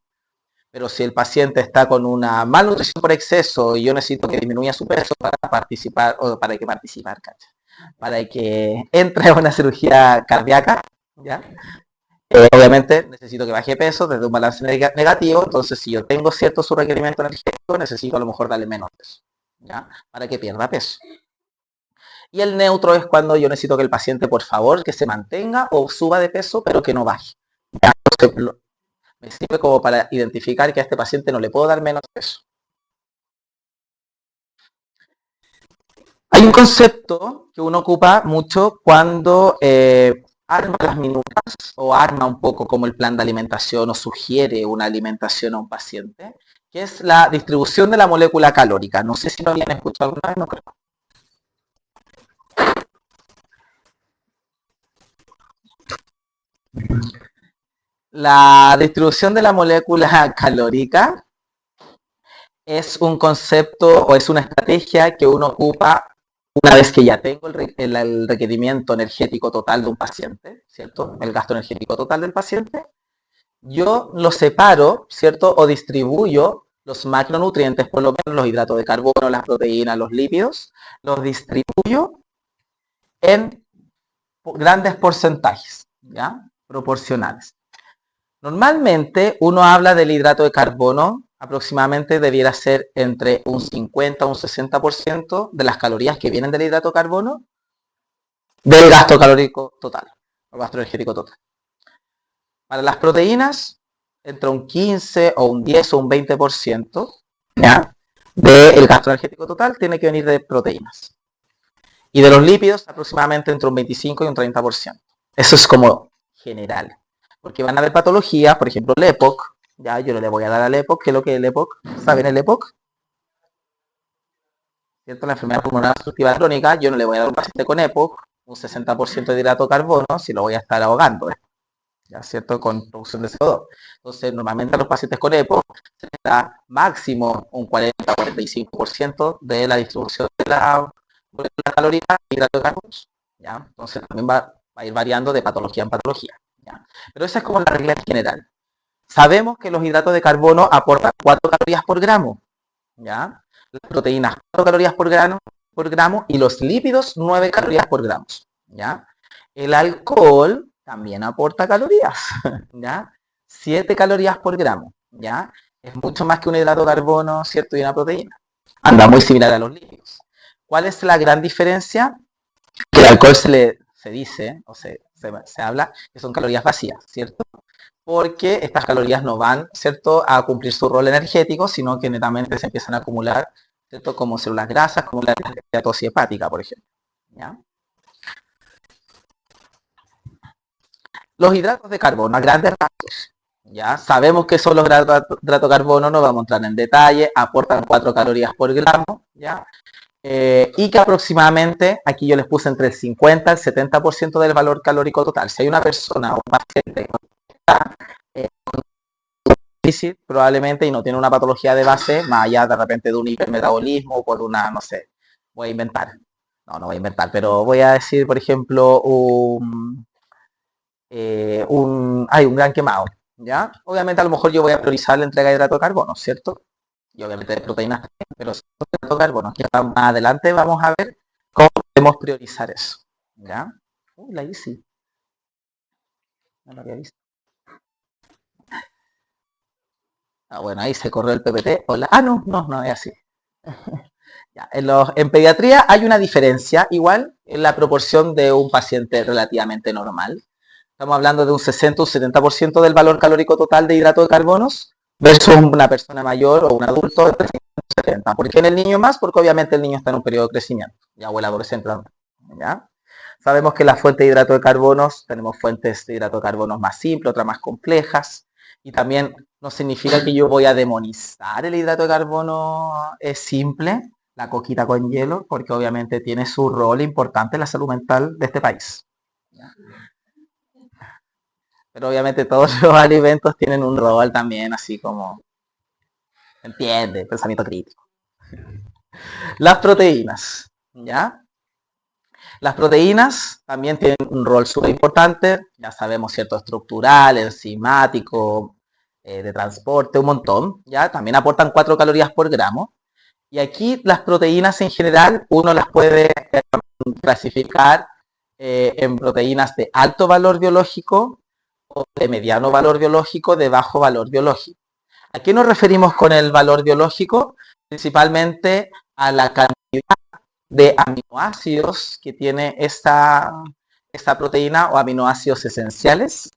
Pero si el paciente está con una malnutrición por exceso y yo necesito que disminuya su peso para participar, o para que participar, ¿cacha? Para que entre a una cirugía cardíaca, ¿ya? Obviamente necesito que baje peso desde un balance negativo, entonces si yo tengo cierto su requerimiento energético, necesito a lo mejor darle menos peso, ¿ya? Para que pierda peso. Y el neutro es cuando yo necesito que el paciente, por favor, que se mantenga o suba de peso, pero que no baje. ¿Ya? Entonces, me sirve como para identificar que a este paciente no le puedo dar menos peso. Hay un concepto que uno ocupa mucho cuando arma las minutas o arma un poco como el plan de alimentación o sugiere una alimentación a un paciente, que es la distribución de la molécula calórica. No sé si lo habían escuchado alguna vez, no creo. La distribución de la molécula calórica es un concepto o es una estrategia que uno ocupa una vez que ya tengo el requerimiento energético total de un paciente, ¿cierto? El gasto energético total del paciente, yo lo separo, ¿cierto? O distribuyo los macronutrientes, por lo menos los hidratos de carbono, las proteínas, los lípidos, los distribuyo en grandes porcentajes, ¿ya? Proporcionales. Normalmente uno habla del hidrato de carbono, aproximadamente debiera ser entre un 50 a un 60% de las calorías que vienen del hidrato de carbono del gasto calórico total, o gasto energético total. Para las proteínas, entre un 15 o un 10 o un 20%, ¿ya? Del gasto energético total tiene que venir de proteínas. Y de los lípidos, aproximadamente entre un 25 y un 30%. Eso es como general. Porque van a haber patologías, por ejemplo, el EPOC. Ya, yo no le voy a dar al EPOC. ¿Qué es lo que es el EPOC? ¿Saben el EPOC? ¿Cierto? La enfermedad pulmonar obstructiva crónica. Yo no le voy a dar a un paciente con EPOC un 60% de hidrato de carbono si lo voy a estar ahogando. ¿Ya? ¿Cierto? Con producción de CO2. Entonces, normalmente a los pacientes con EPOC se les da máximo un 40-45% de la distribución de la caloría y hidrato de carbonos. ¿Ya? Entonces, también va a ir variando de patología en patología. ¿Ya? Pero esa es como la regla general. Sabemos que los hidratos de carbono aportan 4 calorías por gramo, ¿ya? Las proteínas 4 calorías por gramo y los lípidos 9 calorías por gramo, ¿ya? El alcohol también aporta calorías, ¿ya? 7 calorías por gramo, ¿ya? Es mucho más que un hidrato de carbono, ¿cierto? Y una proteína. Anda muy similar a los lípidos. ¿Cuál es la gran diferencia? Que el alcohol se dice, o se habla, que son calorías vacías, ¿cierto? Porque estas calorías no van, ¿cierto?, a cumplir su rol energético, sino que netamente se empiezan a acumular, ¿cierto?, como células grasas, como la esteatosis hepática, por ejemplo. ¿Ya? Los hidratos de carbono, a grandes rasgos. ¿Ya? Sabemos que son los hidratos de carbono, no vamos a entrar en detalle, aportan 4 calorías por gramo, ¿ya? Y que aproximadamente, aquí yo les puse entre el 50 y el 70% del valor calórico total. Si hay una persona o un paciente que está déficit, probablemente, y no tiene una patología de base, más allá de repente de un hipermetabolismo o por una, no sé, voy a inventar. No voy a inventar, pero voy a decir, por ejemplo, hay un gran quemado, ¿ya? Obviamente a lo mejor yo voy a priorizar la entrega de hidrato de carbono, ¿cierto? Y obviamente de proteínas también, pero si es hidrato de carbono, que más adelante vamos a ver cómo podemos priorizar eso, ¿ya? La hice. No lo había visto. Bueno, ahí se corrió el PPT. Hola. No, es así. Ya, en pediatría hay una diferencia igual en la proporción de un paciente relativamente normal. Estamos hablando de un 60 o un 70% del valor calórico total de hidrato de carbonos versus una persona mayor o un adulto de 70. ¿Por qué en el niño más? Porque obviamente el niño está en un periodo de crecimiento, ya, o el adolescente. ¿Ya? Sabemos que las fuentes de hidrato de carbonos, tenemos fuentes de hidrato de carbonos más simples, otras más complejas, y también no significa que yo voy a demonizar el hidrato de carbono simple, la coquita con hielo, porque obviamente tiene su rol importante en la salud mental de este país. ¿Ya? Pero obviamente todos los alimentos tienen un rol también, así como, entiende, pensamiento crítico. Las proteínas, ¿ya? Las proteínas también tienen un rol súper importante, ya sabemos, cierto, estructural, enzimático, de transporte, un montón, ¿ya? También aportan 4 calorías por gramo. Y aquí las proteínas en general uno las puede clasificar en proteínas de alto valor biológico o de mediano valor biológico, de bajo valor biológico. ¿A qué nos referimos con el valor biológico? Principalmente a la cantidad de aminoácidos que tiene esta proteína o aminoácidos esenciales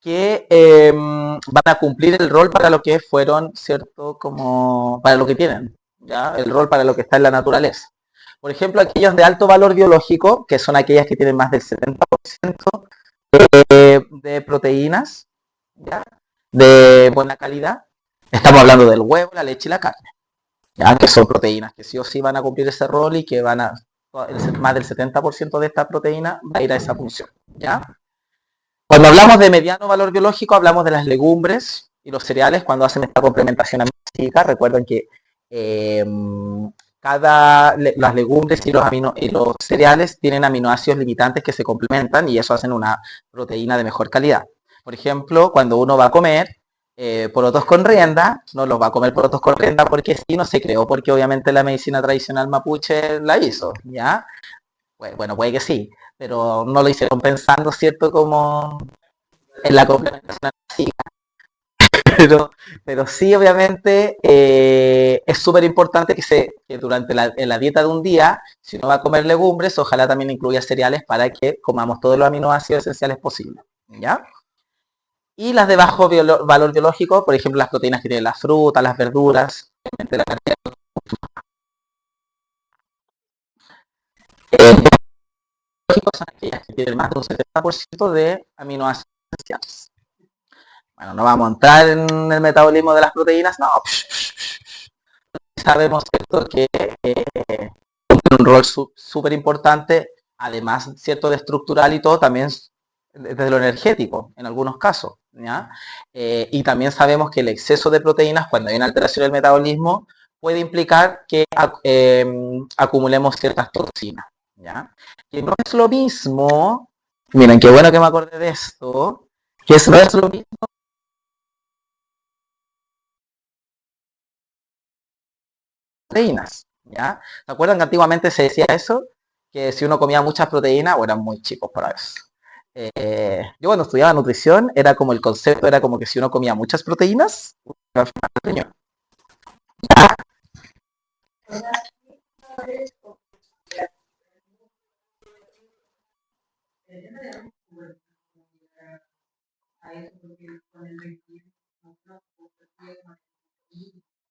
que van a cumplir el rol para lo que fueron, ¿cierto? Como para lo que tienen, ¿ya? El rol para lo que está en la naturaleza. Por ejemplo, aquellos de alto valor biológico, que son aquellas que tienen más del 70% de proteínas, ¿ya? De buena calidad. Estamos hablando del huevo, la leche y la carne, ¿ya? Que son proteínas que sí o sí van a cumplir ese rol y que van a, más del 70% de esta proteína va a ir a esa función, ¿ya? Cuando hablamos de mediano valor biológico, hablamos de las legumbres y los cereales cuando hacen esta complementación aminoácida. Recuerden que las legumbres y y los cereales tienen aminoácidos limitantes que se complementan y eso hacen una proteína de mejor calidad. Por ejemplo, cuando uno va a comer porotos con rienda, no los va a comer porotos con rienda porque sí, no se creó, porque obviamente la medicina tradicional mapuche la hizo, ¿ya? Bueno, puede que sí, pero no lo hicieron pensando, ¿cierto? Como en la complementación así. Pero, pero sí, obviamente, es súper importante que durante en la dieta de un día, si uno va a comer legumbres, ojalá también incluya cereales para que comamos todos los aminoácidos esenciales posibles. ¿Ya? Y las de bajo valor biológico, por ejemplo, las proteínas que tienen las frutas, las verduras, obviamente la cantidad de biológicos son aquellas que tienen más de un 70% de aminoácidos esenciales. Bueno, no vamos a entrar en el metabolismo de las proteínas, no. Sabemos, ¿cierto?, que un rol súper importante, además, ¿cierto?, de estructural y todo, también desde lo energético, en algunos casos, ¿ya? Y también sabemos que el exceso de proteínas, cuando hay una alteración del metabolismo, puede implicar que acumulemos ciertas toxinas, ¿ya? Que no es lo mismo, miren, qué bueno que me acordé de esto, que no es lo mismo proteínas, ¿ya? ¿Se acuerdan que antiguamente se decía eso? Que si uno comía muchas proteínas, o eran muy chicos para eso. Yo cuando estudiaba nutrición, era como el concepto, era como que si uno comía muchas proteínas,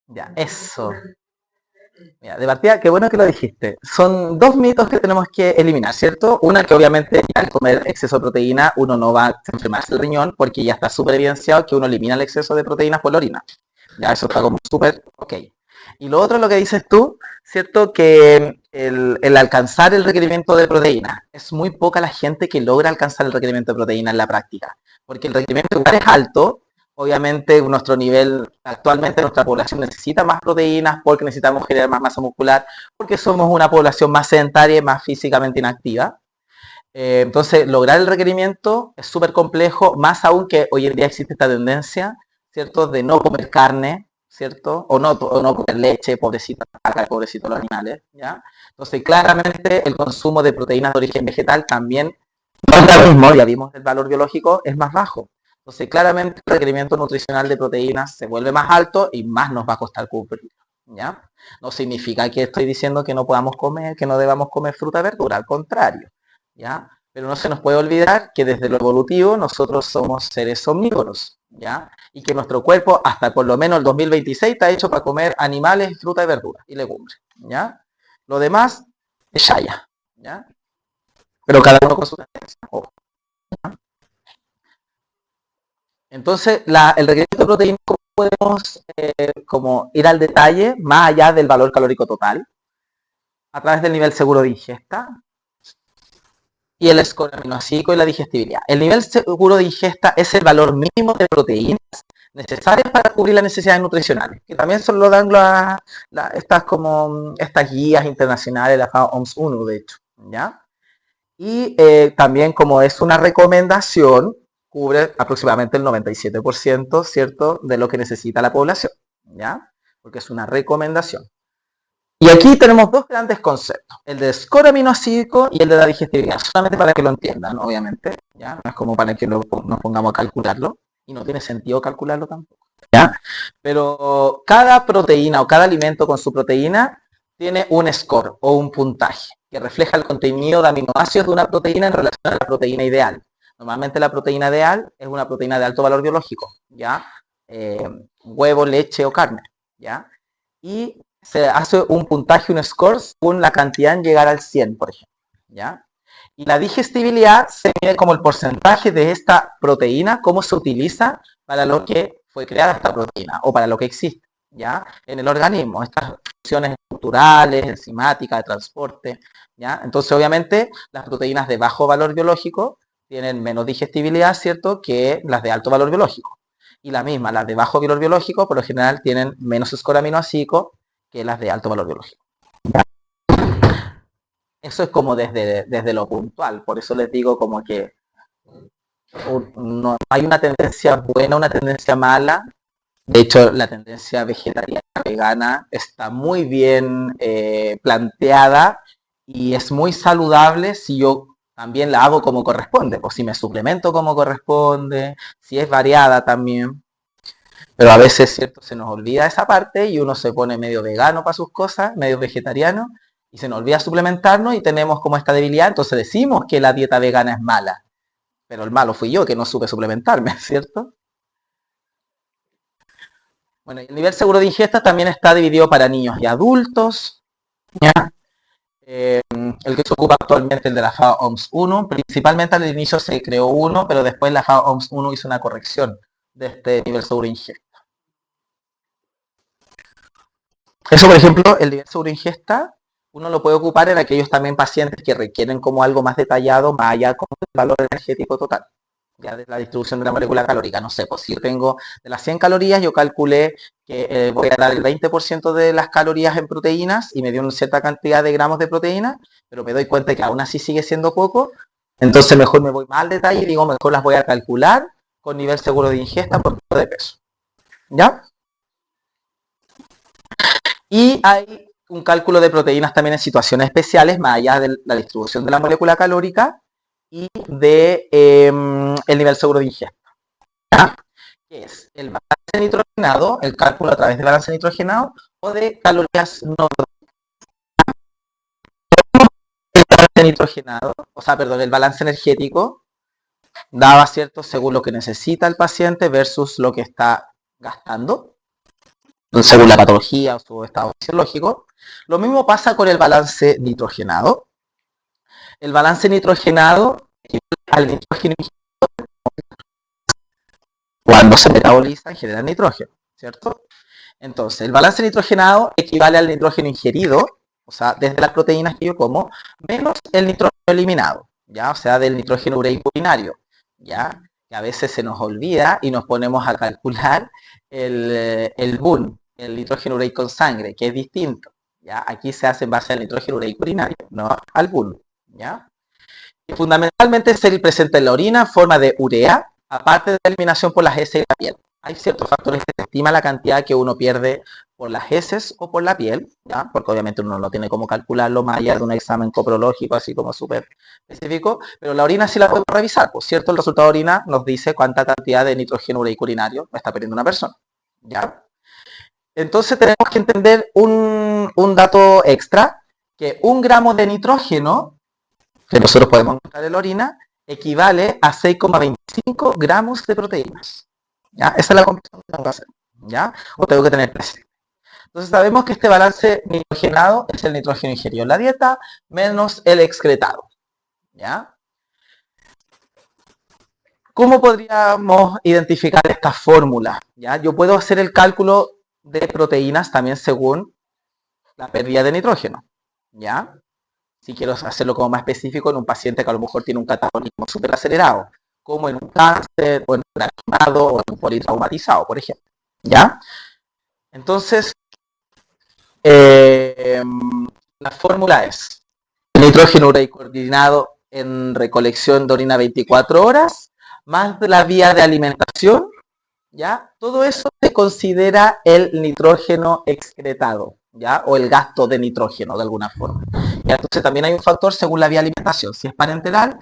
ya, eso. Mira, de partida, qué bueno que lo dijiste. Son dos mitos que tenemos que eliminar, ¿cierto? Una que obviamente al comer exceso de proteína uno no va a enfermarse el riñón porque ya está súper evidenciado que uno elimina el exceso de proteínas por la orina. Ya eso está como súper ok. Y lo otro, lo que dices tú, ¿cierto? Que el alcanzar el requerimiento de proteína. Es muy poca la gente que logra alcanzar el requerimiento de proteína en la práctica. Porque el requerimiento igual es alto. Obviamente, nuestro nivel, actualmente nuestra población necesita más proteínas porque necesitamos generar más masa muscular, porque somos una población más sedentaria y más físicamente inactiva. Entonces, lograr el requerimiento es súper complejo, más aún que hoy en día existe esta tendencia, ¿cierto?, de no comer carne, ¿cierto? O no comer leche, pobrecita la vaca, pobrecito los animales, ¿ya? Entonces, claramente el consumo de proteínas de origen vegetal también no es lo mismo, ya vimos el valor biológico, es más bajo. Entonces, claramente el requerimiento nutricional de proteínas se vuelve más alto y más nos va a costar cumplir, ¿ya? No significa que estoy diciendo que no podamos comer, que no debamos comer fruta y verdura, al contrario, ¿ya? Pero no se nos puede olvidar que desde lo evolutivo nosotros somos seres omnívoros, ¿ya? Y que nuestro cuerpo, hasta por lo menos el 2026, está hecho para comer animales, fruta y verdura y legumbres, ¿ya? Lo demás es chaya, ¿ya? Pero cada uno con su tendencia. Ojo. Entonces, el requerimiento de proteína, ¿cómo podemos como ir al detalle, más allá del valor calórico total? A través del nivel seguro de ingesta y el score aminoácido y la digestibilidad. El nivel seguro de ingesta es el valor mínimo de proteínas necesarias para cubrir las necesidades nutricionales, que también solo lo dan estas guías internacionales, la OMS-1, de hecho, ¿ya? Y también, como es una recomendación, cubre aproximadamente el 97%, ¿cierto?, de lo que necesita la población, ¿ya? Porque es una recomendación. Y aquí tenemos dos grandes conceptos, el de score aminoácido y el de la digestibilidad, solamente para que lo entiendan, obviamente, ¿ya? No es como para que nos pongamos a calcularlo, y no tiene sentido calcularlo tampoco, ¿ya? Pero cada proteína o cada alimento con su proteína tiene un score o un puntaje que refleja el contenido de aminoácidos de una proteína en relación a la proteína ideal. Normalmente la proteína ideal es una proteína de alto valor biológico, ¿ya? Huevo, leche o carne, ¿ya? Y se hace un puntaje, un score, según la cantidad en llegar al 100, por ejemplo, ¿ya? Y la digestibilidad se mide como el porcentaje de esta proteína, cómo se utiliza para lo que fue creada esta proteína o para lo que existe, ¿ya? En el organismo, estas funciones estructurales, enzimáticas, de transporte, ¿ya? Entonces, obviamente, las proteínas de bajo valor biológico tienen menos digestibilidad, ¿cierto?, que las de alto valor biológico. Y la misma, las de bajo valor biológico, por lo general, tienen menos score aminoácido que las de alto valor biológico. Eso es como desde lo puntual, por eso les digo como que no hay una tendencia buena, una tendencia mala. De hecho, la tendencia vegetariana vegana está muy bien planteada y es muy saludable si yo también la hago como corresponde, o si me suplemento como corresponde, si es variada también. Pero a veces, cierto, se nos olvida esa parte y uno se pone medio vegano para sus cosas, medio vegetariano, y se nos olvida suplementarnos y tenemos como esta debilidad, entonces decimos que la dieta vegana es mala, pero el malo fui yo que no supe suplementarme, ¿cierto? Bueno, el nivel seguro de ingesta también está dividido para niños y adultos. ¿Ya? El que se ocupa actualmente el de la FAO OMS 1, principalmente al inicio se creó uno, pero después la FAO OMS 1 hizo una corrección de este nivel seguro de ingesta. Eso, por ejemplo, el nivel seguro de ingesta, uno lo puede ocupar en aquellos también pacientes que requieren como algo más detallado, más allá como el valor energético total. Ya de la distribución de la molécula calórica. No sé, pues si yo tengo de las 100 calorías, yo calculé que voy a dar el 20% de las calorías en proteínas y me dio una cierta cantidad de gramos de proteínas, pero me doy cuenta que aún así sigue siendo poco, entonces mejor me voy más al detalle y digo, mejor las voy a calcular con nivel seguro de ingesta por kilo de peso. ¿Ya? Y hay un cálculo de proteínas también en situaciones especiales, más allá de la distribución de la molécula calórica y de el nivel seguro de ingesta. ¿Ya? Que es el balance nitrogenado, el cálculo a través del balance nitrogenado o de calorías no. El balance nitrogenado, o sea, perdón, el balance energético daba, ¿cierto?, según lo que necesita el paciente versus lo que está gastando, según la patología o su estado fisiológico. Lo mismo pasa con el balance nitrogenado. El balance nitrogenado al nitrógeno cuando se metaboliza genera nitrógeno, ¿cierto? Entonces, el balance nitrogenado equivale al nitrógeno ingerido, o sea, desde las proteínas que yo como, menos el nitrógeno eliminado, ¿ya? O sea, del nitrógeno ureico urinario, ¿ya? Que a veces se nos olvida y nos ponemos a calcular el BUN, el nitrógeno ureico en sangre, que es distinto, ¿ya? Aquí se hace en base al nitrógeno ureico urinario, no al BUN, ¿ya? Y fundamentalmente es el presente en la orina en forma de urea, aparte de la eliminación por las heces y la piel. Hay ciertos factores que se estima la cantidad que uno pierde por las heces o por la piel, ¿ya? Porque obviamente uno no tiene cómo calcularlo más allá de un examen coprológico así como súper específico, pero la orina sí la podemos revisar, por cierto, el resultado de orina nos dice cuánta cantidad de nitrógeno ureico urinario está perdiendo una persona, ¿ya? Entonces tenemos que entender un dato extra, que 1 gramo de nitrógeno que nosotros podemos encontrar en la orina equivale a 6,25 gramos de proteínas. ¿Ya? Esa es la conversión que tengo que hacer. ¿Ya? O tengo que tener presente. Entonces sabemos que este balance nitrogenado es el nitrógeno ingerido en la dieta menos el excretado. ¿Ya? ¿Cómo podríamos identificar esta fórmula? ¿Ya? Yo puedo hacer el cálculo de proteínas también según la pérdida de nitrógeno. ¿Ya? Si quiero hacerlo como más específico en un paciente que a lo mejor tiene un catabolismo súper acelerado, como en un cáncer, o en un quemado, o en un politraumatizado, por ejemplo. ¿Ya? Entonces, eh, la fórmula es nitrógeno ureico coordinado en recolección de orina 24 horas, más de la vía de alimentación, ¿ya? Todo eso se considera el nitrógeno excretado, ¿ya? O el gasto de nitrógeno, de alguna forma. ¿Ya? Entonces también hay un factor según la vía de alimentación. Si es parenteral,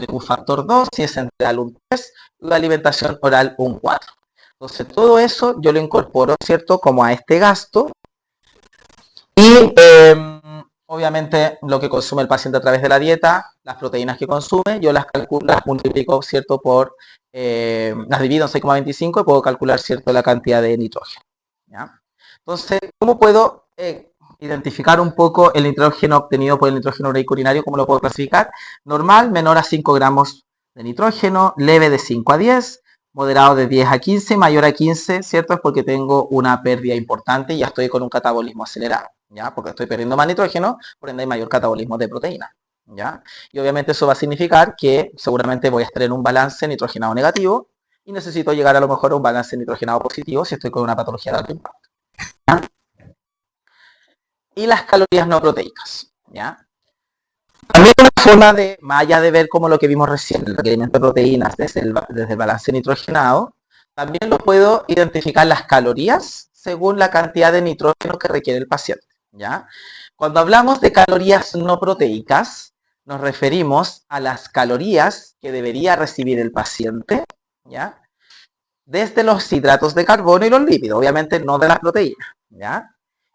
un factor 2, si es enteral un 3, la alimentación oral un 4. Entonces todo eso yo lo incorporo, ¿cierto? Como a este gasto y obviamente lo que consume el paciente a través de la dieta, las proteínas que consume, yo las calculo, las multiplico, ¿cierto? Por, las divido en 6,25 y puedo calcular, ¿cierto? La cantidad de nitrógeno. ¿Ya? Entonces, ¿cómo puedo identificar un poco el nitrógeno obtenido por el nitrógeno ureico urinario? ¿Cómo lo puedo clasificar? Normal, menor a 5 gramos de nitrógeno, leve de 5 a 10, moderado de 10 a 15, mayor a 15, ¿cierto? Es porque tengo una pérdida importante y ya estoy con un catabolismo acelerado, ¿ya? Porque estoy perdiendo más nitrógeno, por ende hay mayor catabolismo de proteína, ¿ya? Y obviamente eso va a significar que seguramente voy a estar en un balance nitrogenado negativo y necesito llegar a lo mejor a un balance nitrogenado positivo si estoy con una patología de alto impacto, ¿ya? y las calorías no proteicas, ¿ya? También una forma de, más allá de ver como lo que vimos recién, el requerimiento de proteínas desde el balance nitrogenado, también lo puedo identificar las calorías según la cantidad de nitrógeno que requiere el paciente, ¿ya? Cuando hablamos de calorías no proteicas, nos referimos a las calorías que debería recibir el paciente, ¿ya? Desde los hidratos de carbono y los lípidos, obviamente no de las proteínas, ¿ya?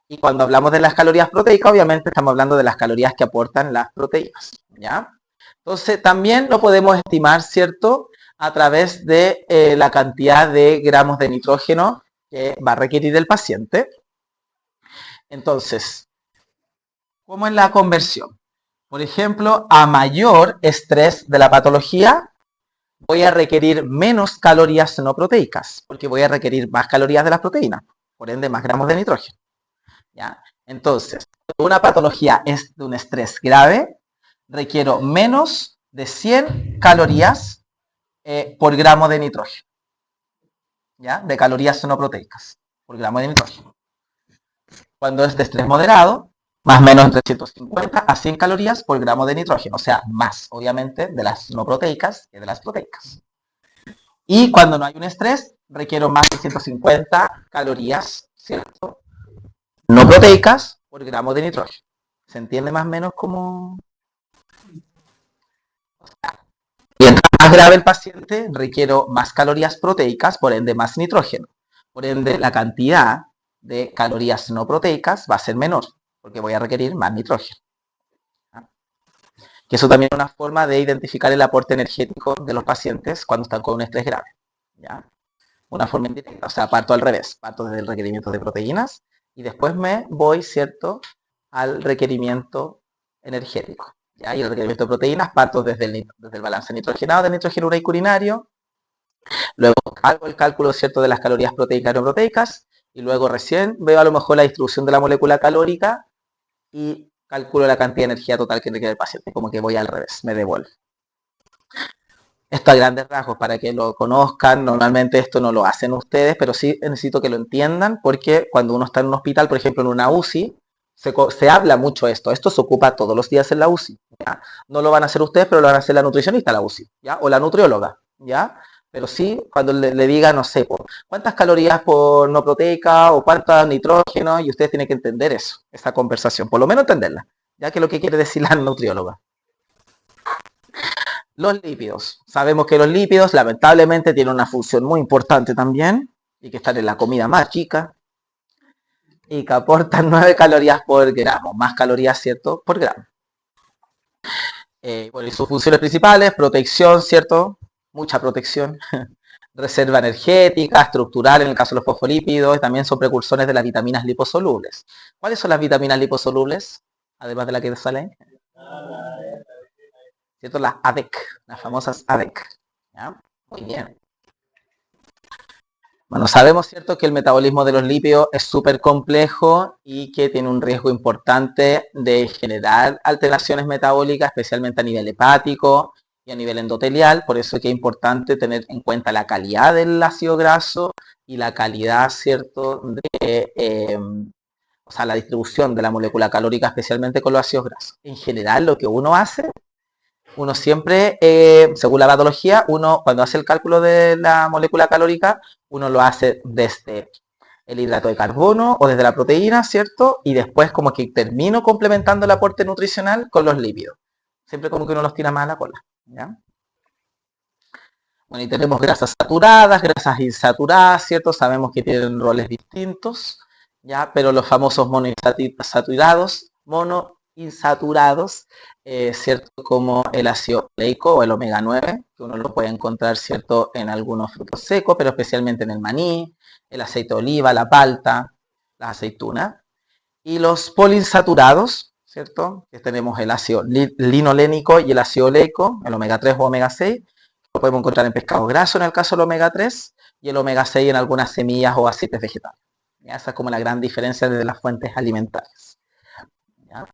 Y cuando hablamos de las calorías proteicas, obviamente estamos hablando de las calorías que aportan las proteínas, ¿ya? Entonces, también lo podemos estimar, ¿cierto? A través de la cantidad de gramos de nitrógeno que va a requerir el paciente. Entonces, ¿cómo es la conversión? Por ejemplo, a mayor estrés de la patología, voy a requerir menos calorías no proteicas, porque voy a requerir más calorías de las proteínas, por ende más gramos de nitrógeno, ¿ya? Entonces, una patología es de un estrés grave, requiero menos de 100 calorías por gramo de nitrógeno, ¿ya? De calorías no proteicas por gramo de nitrógeno. Cuando es de estrés moderado, más o menos entre 150 a 100 calorías por gramo de nitrógeno, o sea, más, obviamente, de las no proteicas que de las proteicas. Y cuando no hay un estrés, requiero más de 150 calorías, ¿cierto? No proteicas por gramo de nitrógeno. ¿Se entiende más o menos cómo? Mientras más grave el paciente, requiero más calorías proteicas, por ende más nitrógeno. Por ende, la cantidad de calorías no proteicas va a ser menor, porque voy a requerir más nitrógeno. Que eso también es una forma de identificar el aporte energético de los pacientes cuando están con un estrés grave, ¿ya? Una forma indirecta, o sea, parto al revés, parto desde el requerimiento de proteínas y después me voy, ¿cierto?, al requerimiento energético. ¿Ya? Y el requerimiento de proteínas parto desde el balance nitrogenado del nitrógeno ureico urinario, luego hago el cálculo, ¿cierto?, de las calorías proteicas y no proteicas, y luego recién veo a lo mejor la distribución de la molécula calórica y calculo la cantidad de energía total que requiere el paciente, como que voy al revés, me devuelvo. Esto a grandes rasgos, para que lo conozcan, normalmente esto no lo hacen ustedes, pero sí necesito que lo entiendan, porque cuando uno está en un hospital, por ejemplo en una UCI, se habla mucho esto se ocupa todos los días en la UCI, ¿ya? No lo van a hacer ustedes, pero lo van a hacer la nutricionista en la UCI, ¿ya? O la nutrióloga, ¿ya? Pero sí, cuando le diga, no sé, cuántas calorías por no proteica o cuántos nitrógeno, y ustedes tienen que entender eso, esa conversación, por lo menos entenderla, ya que es lo que quiere decir la nutrióloga. Los lípidos. Sabemos que los lípidos lamentablemente tienen una función muy importante también y que están en la comida más chica y que aportan 9 calorías por gramo, más calorías, ¿cierto?, por gramo. Bueno, y sus funciones principales, protección, ¿cierto? Mucha protección. Reserva energética, estructural en el caso de los fosfolípidos, y también son precursores de las vitaminas liposolubles. ¿Cuáles son las vitaminas liposolubles? Además de la que salen, ¿cierto? Las ADEC, las famosas ADEC. ¿Ya? Muy bien. Bueno, sabemos, ¿cierto?, que el metabolismo de los lípidos es súper complejo y que tiene un riesgo importante de generar alteraciones metabólicas, especialmente a nivel hepático y a nivel endotelial. Por eso es que es importante tener en cuenta la calidad del ácido graso y la calidad, ¿cierto?, o sea, la distribución de la molécula calórica, especialmente con los ácidos grasos. En general, lo que uno hace, uno siempre, según la patología, uno cuando hace el cálculo de la molécula calórica, uno lo hace desde el hidrato de carbono o desde la proteína, ¿cierto? Y después como que termino complementando el aporte nutricional con los lípidos. Siempre como que uno los tira más a la cola, ¿ya? Bueno, y tenemos grasas saturadas, grasas insaturadas, ¿cierto? Sabemos que tienen roles distintos, ¿ya? Pero los famosos monoinsaturados, ¿cierto? Como el ácido oleico o el omega 9, que uno lo puede encontrar, ¿cierto?, en algunos frutos secos, pero especialmente en el maní, el aceite de oliva, la palta, las aceitunas. Y los poliinsaturados, ¿cierto? Que tenemos el ácido linolénico y el ácido oleico, el omega 3 o omega 6, lo podemos encontrar en pescado graso en el caso del omega 3 y el omega 6 en algunas semillas o aceites vegetales. ¿Ya? Esa es como la gran diferencia de las fuentes alimentarias. ¿Ya?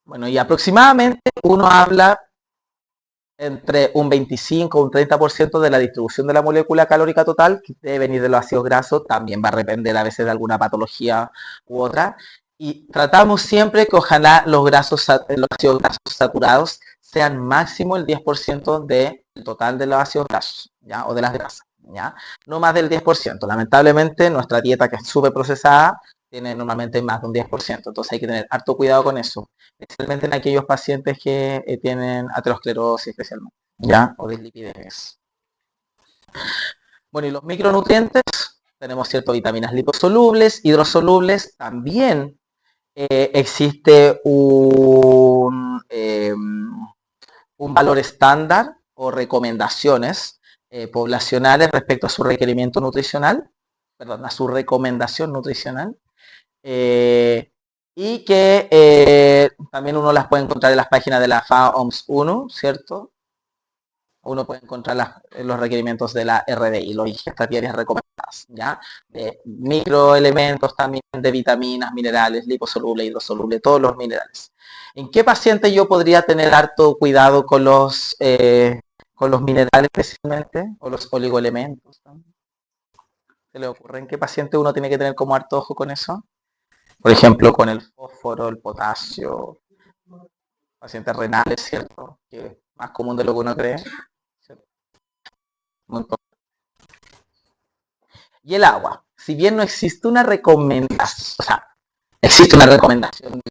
Bueno, y aproximadamente uno habla entre un 25 o un 30% de la distribución de la molécula calórica total, que debe venir de los ácidos grasos, también va a depender a veces de alguna patología u otra. Y tratamos siempre que ojalá los ácidos grasos saturados sean máximo el 10% del total de los ácidos grasos, ¿ya? O de las grasas, ¿ya? No más del 10%. Lamentablemente, nuestra dieta, que es súper procesada, tiene normalmente más de un 10%. Entonces hay que tener harto cuidado con eso, especialmente en aquellos pacientes que tienen aterosclerosis especialmente, ¿ya? O dislipidemias. Bueno, y los micronutrientes, tenemos ciertas vitaminas liposolubles, hidrosolubles, también existe un valor estándar o recomendaciones poblacionales respecto a su requerimiento nutricional, perdón, a su recomendación nutricional, eh, y que también uno las puede encontrar en las páginas de la FAO OMS 1, ¿cierto? Uno puede encontrar los requerimientos de la RDI, los ingestas diarias recomendadas, ¿ya? De microelementos también, de vitaminas, minerales, liposoluble, hidrosoluble, todos los minerales. ¿En qué paciente yo podría tener harto cuidado con los minerales especialmente? O los oligoelementos, ¿no? ¿Se le ocurre en qué paciente uno tiene que tener como harto ojo con eso? Por ejemplo, con el fósforo, el potasio, pacientes renales, ¿cierto? Que es más común de lo que uno cree. ¿Cierto? Y el agua, si bien no existe una recomendación, o sea, existe una recomendación,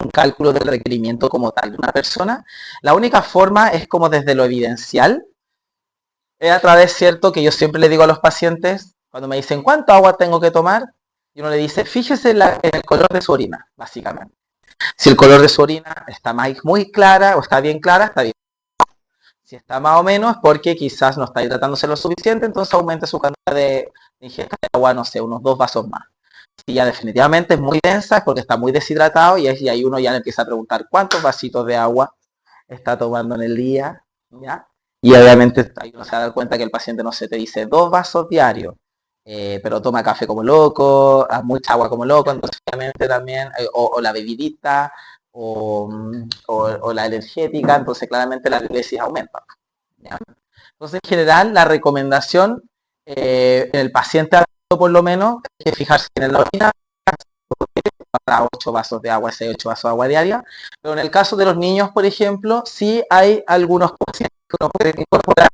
un cálculo del requerimiento como tal de una persona, la única forma es como desde lo evidencial, es a través, cierto, que yo siempre le digo a los pacientes, cuando me dicen, ¿cuánto agua tengo que tomar? Y uno le dice, fíjese en el color de su orina, básicamente. Si el color de su orina está muy clara o está bien clara, está bien. Si está más o menos es porque quizás no está hidratándose lo suficiente, entonces aumente su cantidad de ingesta de agua, no sé, unos 2 vasos más. Si ya definitivamente es muy densa es porque está muy deshidratado y ahí uno ya le empieza a preguntar cuántos vasitos de agua está tomando en el día, ¿ya? Y obviamente ahí uno se va a dar cuenta que el paciente no se te dice 2 vasos diarios, pero toma café como loco, mucha agua como loco, entonces obviamente también, o la bebidita, o la energética, entonces claramente la glucosis aumenta, ¿ya? Entonces en general la recomendación en el paciente adulto por lo menos es que fijarse en la orina para 8 vasos de agua, 6, 8 vasos de agua diaria. Pero en el caso de los niños, por ejemplo, sí hay algunos pacientes que uno puede incorporar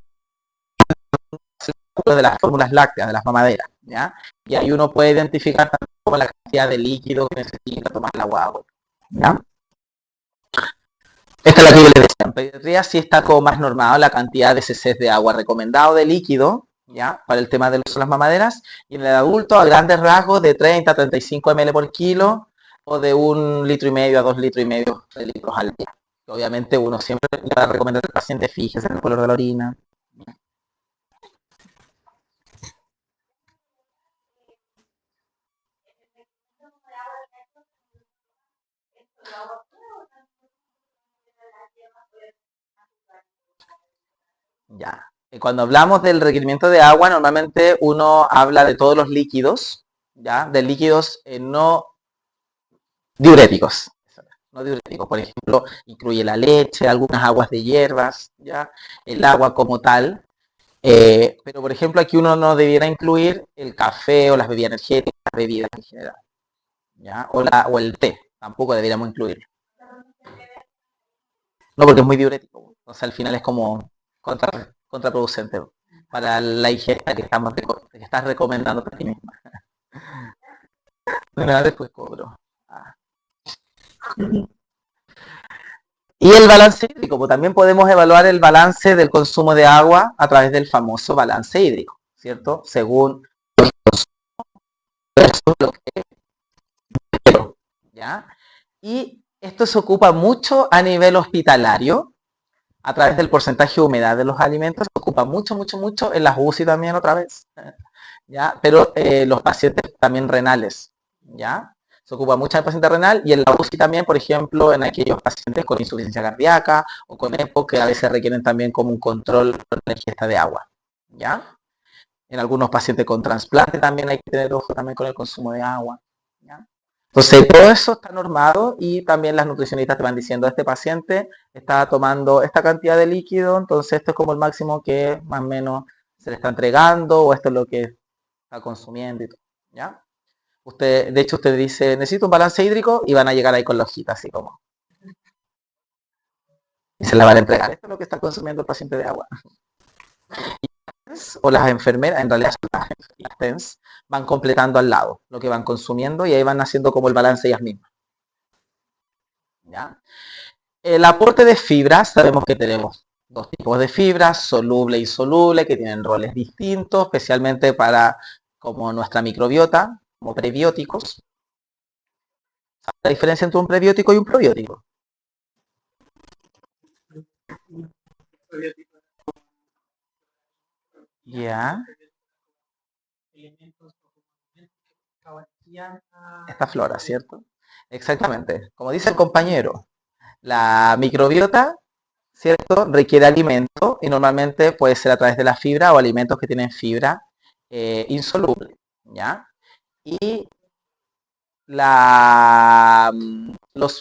de las fórmulas lácteas, de las mamaderas, ¿ya? Y ahí uno puede identificar como la cantidad de líquido que necesita tomar el agua, ¿ya? Esta es la que yo les decía. En pediatría sí está como más normado la cantidad de cc de agua recomendado de líquido, ¿ya? Para el tema de las mamaderas. Y en el adulto, a grandes rasgos, de 30 a 35 ml por kilo o de 1,5 litros a 2,5 litros de litros al día. Obviamente uno siempre le va a recomendar al paciente, fíjese en el color de la orina. Ya. Cuando hablamos del requerimiento de agua, normalmente uno habla de todos los líquidos, ¿ya? De líquidos no diuréticos. No diuréticos, por ejemplo, incluye la leche, algunas aguas de hierbas, ¿ya? El agua como tal. Pero, por ejemplo, aquí uno no debiera incluir el café o las bebidas energéticas, las bebidas en general, ¿ya? O el té, tampoco deberíamos incluirlo. No, porque es muy diurético. O sea, al final es como contraproducente para la ingesta que estás recomendando a ti misma. Bueno, después cobro. Ah. Y el balance hídrico, pues también podemos evaluar el balance del consumo de agua a través del famoso balance hídrico, ¿cierto? Según lo que quiero, ¿ya? Y esto se ocupa mucho a nivel hospitalario, a través del porcentaje de humedad de los alimentos, se ocupa mucho, mucho, mucho en las UCI también otra vez, ¿ya? Pero los pacientes también renales, ¿ya? Se ocupa mucho en el paciente renal y en la UCI también, por ejemplo, en aquellos pacientes con insuficiencia cardíaca o con EPO que a veces requieren también como un control de la ingesta de agua, ¿ya? En algunos pacientes con trasplante también hay que tener ojo también con el consumo de agua, ¿ya? Entonces, todo eso está normado y también las nutricionistas te van diciendo, este paciente está tomando esta cantidad de líquido, entonces esto es como el máximo que más o menos se le está entregando o esto es lo que está consumiendo y todo, ¿ya? Usted, de hecho, usted dice, necesito un balance hídrico y van a llegar ahí con la hojita, así como, y se la van a entregar. Esto es lo que está consumiendo el paciente de agua. O las enfermeras, en realidad son las TENS, van completando al lado lo que van consumiendo y ahí van haciendo como el balance ellas mismas, ¿ya? El aporte de fibras, sabemos que tenemos dos tipos de fibras, soluble e insoluble, que tienen roles distintos, especialmente para como nuestra microbiota, como prebióticos. ¿Sabes la diferencia entre un prebiótico y un probiótico? Ya. Esta flora, ¿cierto? Exactamente. Como dice el compañero, la microbiota, ¿cierto? Requiere alimento y normalmente puede ser a través de la fibra o alimentos que tienen fibra insoluble, ¿ya? Y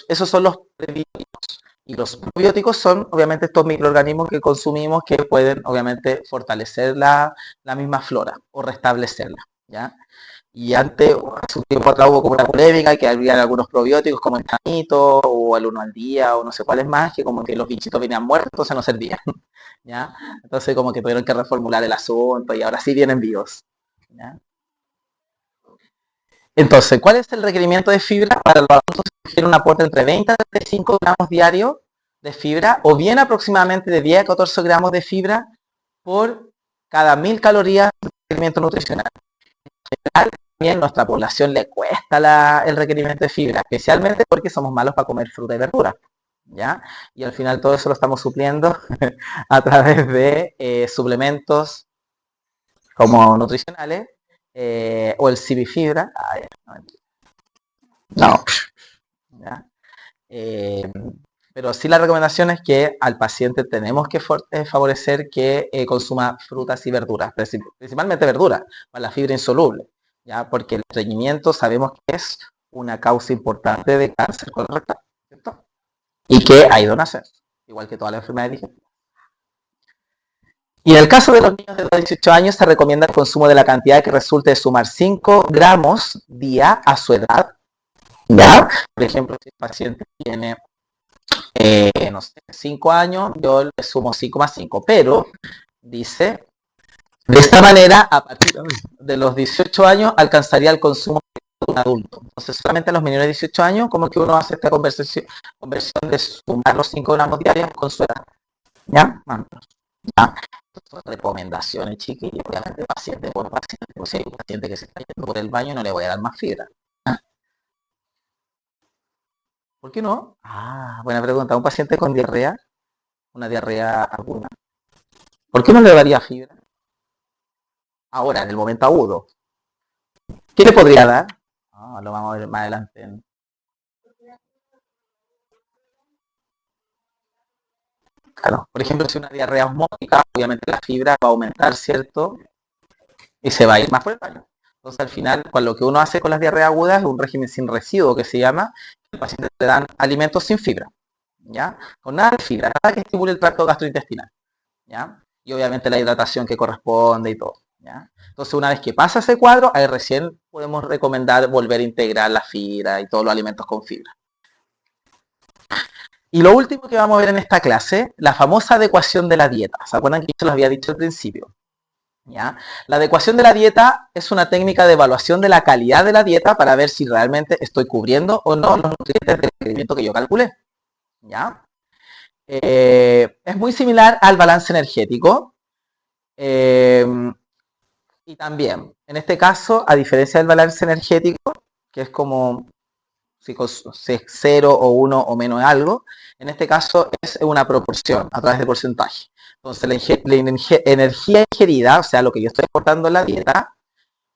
esos son los prebióticos. Y los probióticos son obviamente estos microorganismos que consumimos que pueden obviamente fortalecer la misma flora o restablecerla, ¿ya? Y antes, hace un tiempo atrás hubo como una polémica que había algunos probióticos como el Tanito o el Uno al Día o no sé cuáles más, que como que los bichitos venían muertos, entonces no servían, ¿ya? Entonces como que tuvieron que reformular el asunto y ahora sí vienen vivos, ¿ya? Entonces, ¿cuál es el requerimiento de fibra? Para los adultos se sugiere un aporte entre 20 a 35 gramos diarios de fibra o bien aproximadamente de 10 a 14 gramos de fibra por cada 1000 calorías de requerimiento nutricional. También a nuestra población le cuesta el requerimiento de fibra, especialmente porque somos malos para comer fruta y verdura, ¿ya? Y al final todo eso lo estamos supliendo a través de suplementos como nutricionales o el Cibifibra. No, ¿ya? Eh, pero sí la recomendación es que al paciente tenemos que favorecer que consuma frutas y verduras, principalmente verduras, para la fibra insoluble, ¿ya? Porque el estreñimiento sabemos que es una causa importante de cáncer colorectal, ¿cierto? Y que ha ido a nacer, igual que todas las enfermedades digestivas. Y en el caso de los niños de 18 años se recomienda el consumo de la cantidad que resulte de sumar 5 gramos día a su edad, ¿ya? Por ejemplo, si el paciente tiene no sé, 5 años, yo le sumo 5 más 5, pero dice, de esta manera, a partir de los 18 años alcanzaría el consumo de un adulto. Entonces, solamente a los menores de 18 años, como que uno hace esta conversión de sumar los 5 gramos diarios con su edad. ¿Ya? ¿Ya? Son recomendaciones, chiquillos. Obviamente, paciente por paciente. Pues si hay un paciente que se está yendo por el baño, no le voy a dar más fibra. ¿Ah? ¿Por qué no? Ah, buena pregunta. Un paciente con diarrea, una diarrea aguda, ¿por qué no le daría fibra? Ahora, en el momento agudo. ¿Qué le podría dar? Ah, lo vamos a ver más adelante. Claro, por ejemplo, si una diarrea osmótica, obviamente la fibra va a aumentar, ¿cierto? Y se va a ir más por el baño. Entonces, al final, con lo que uno hace con las diarreas agudas es un régimen sin residuo que se llama, al paciente le dan alimentos sin fibra, ¿ya? Con nada de fibra, nada que estimule el tracto gastrointestinal, ¿ya? Y obviamente la hidratación que corresponde y todo, ¿ya? Entonces, una vez que pasa ese cuadro, ahí recién podemos recomendar volver a integrar la fibra y todos los alimentos con fibra. Y lo último que vamos a ver en esta clase, la famosa adecuación de la dieta. ¿Se acuerdan que yo se los había dicho al principio? ¿Ya? La adecuación de la dieta es una técnica de evaluación de la calidad de la dieta para ver si realmente estoy cubriendo o no los nutrientes del requerimiento que yo calculé. ¿Ya? Es muy similar al balance energético. Eh, y también, en este caso, a diferencia del balance energético, que es como si es 0 o 1 o menos algo, en este caso es una proporción a través de porcentaje. Entonces la energía ingerida, o sea, lo que yo estoy aportando en la dieta,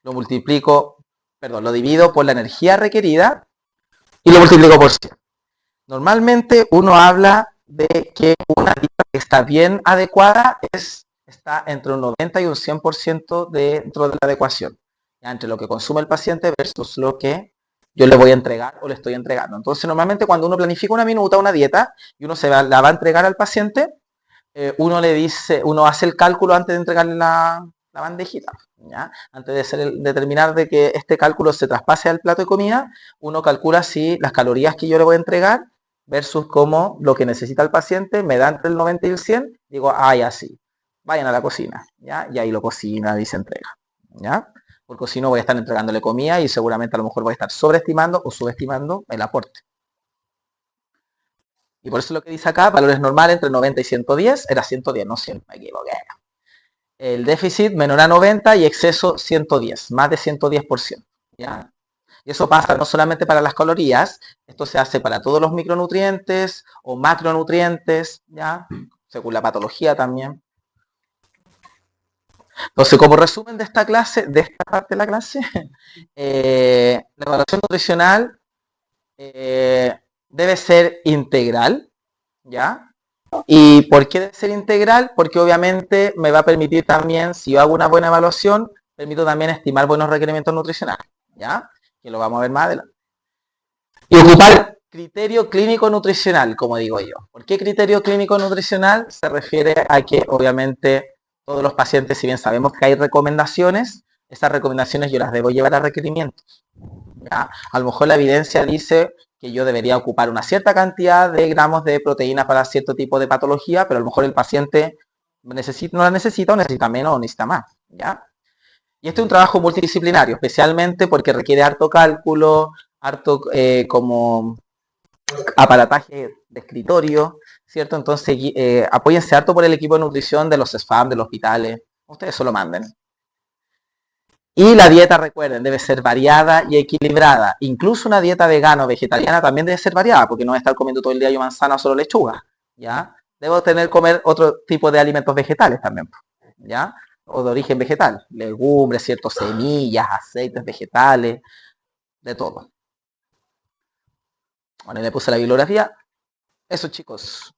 lo multiplico, perdón, lo divido por la energía requerida y lo multiplico por 100. Normalmente uno habla de que una dieta que está bien adecuada está entre un 90 y un 100% dentro de la adecuación, ya, entre lo que consume el paciente versus lo que yo le voy a entregar o le estoy entregando. Entonces, normalmente cuando uno planifica una minuta, una dieta, y uno la va a entregar al paciente, uno le dice, uno hace el cálculo antes de entregarle la bandejita, ¿ya? Antes de determinar de que este cálculo se traspase al plato de comida, uno calcula si las calorías que yo le voy a entregar versus cómo lo que necesita el paciente me da entre el 90 y el 100, digo, así, vayan a la cocina, ¿ya? Y ahí lo cocina y se entrega, ¿ya? Porque si no voy a estar entregándole comida y seguramente a lo mejor voy a estar sobreestimando o subestimando el aporte. Y por eso lo que dice acá, valores normales entre 90 y 110, era 110, no 100, me equivoqué. El déficit menor a 90 y exceso 110, más de 110%. ¿Ya? Y eso pasa no solamente para las calorías, esto se hace para todos los micronutrientes o macronutrientes, ¿ya? Según la patología también. Entonces, como resumen de esta clase, de esta parte de la clase, la evaluación nutricional debe ser integral, ¿ya? ¿Y por qué debe ser integral? Porque obviamente me va a permitir también, si yo hago una buena evaluación, permito también estimar buenos requerimientos nutricionales, ¿ya? Que lo vamos a ver más adelante. Y ocupar criterio clínico nutricional, como digo yo. ¿Por qué criterio clínico nutricional? Se refiere a que obviamente todos los pacientes, si bien sabemos que hay recomendaciones, esas recomendaciones yo las debo llevar a requerimientos. ¿Ya? A lo mejor la evidencia dice que yo debería ocupar una cierta cantidad de gramos de proteína para cierto tipo de patología, pero a lo mejor el paciente no la necesita o necesita menos o necesita más. ¿Ya? Y este es un trabajo multidisciplinario, especialmente porque requiere harto cálculo, harto como aparataje de escritorio, ¿cierto? Entonces, apóyense harto por el equipo de nutrición de los SFAM, de los hospitales. Ustedes solo manden. Y la dieta, recuerden, debe ser variada y equilibrada. Incluso una dieta vegana o vegetariana también debe ser variada, porque no voy a estar comiendo todo el día yo manzana o solo lechuga, ¿ya? Debo comer otro tipo de alimentos vegetales también, ¿ya? O de origen vegetal, legumbres, ciertas semillas, aceites vegetales, de todo. Bueno, le puse la bibliografía. Eso, chicos.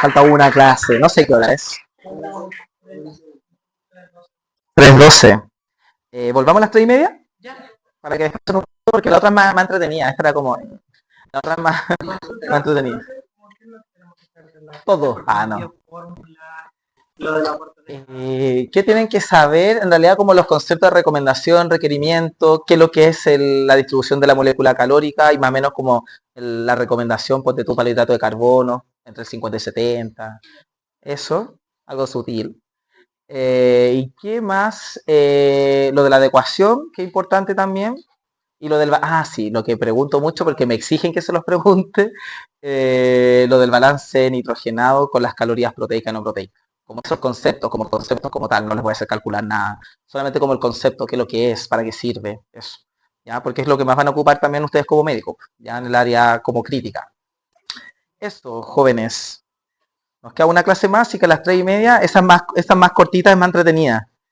Falta una clase, no sé qué hora es. 3:12. ¿Volvamos a las 3:30? Para que después, porque la otra es más entretenida. Esta era como. La otra es más entretenida. Todo. No. ¿Qué tienen que saber? En realidad, como los conceptos de recomendación, requerimiento, qué es lo que es la distribución de la molécula calórica y más o menos como la recomendación, ponte tú para el hidrato de carbono, entre el 50 y 70. Eso, algo sutil. ¿Y qué más? Lo de la adecuación, que es importante también. Y lo del... sí, lo que pregunto mucho porque me exigen que se los pregunte. Lo del balance nitrogenado con las calorías proteicas y no proteicas. Como esos conceptos, como tal, no les voy a hacer calcular nada. Solamente como el concepto, qué es lo que es, para qué sirve, eso. ¿Ya? Porque es lo que más van a ocupar también ustedes como médicos, ya en el área como crítica. Eso, jóvenes. Nos queda una clase más, así que a las 3:30, esa es más cortita, es más entretenida.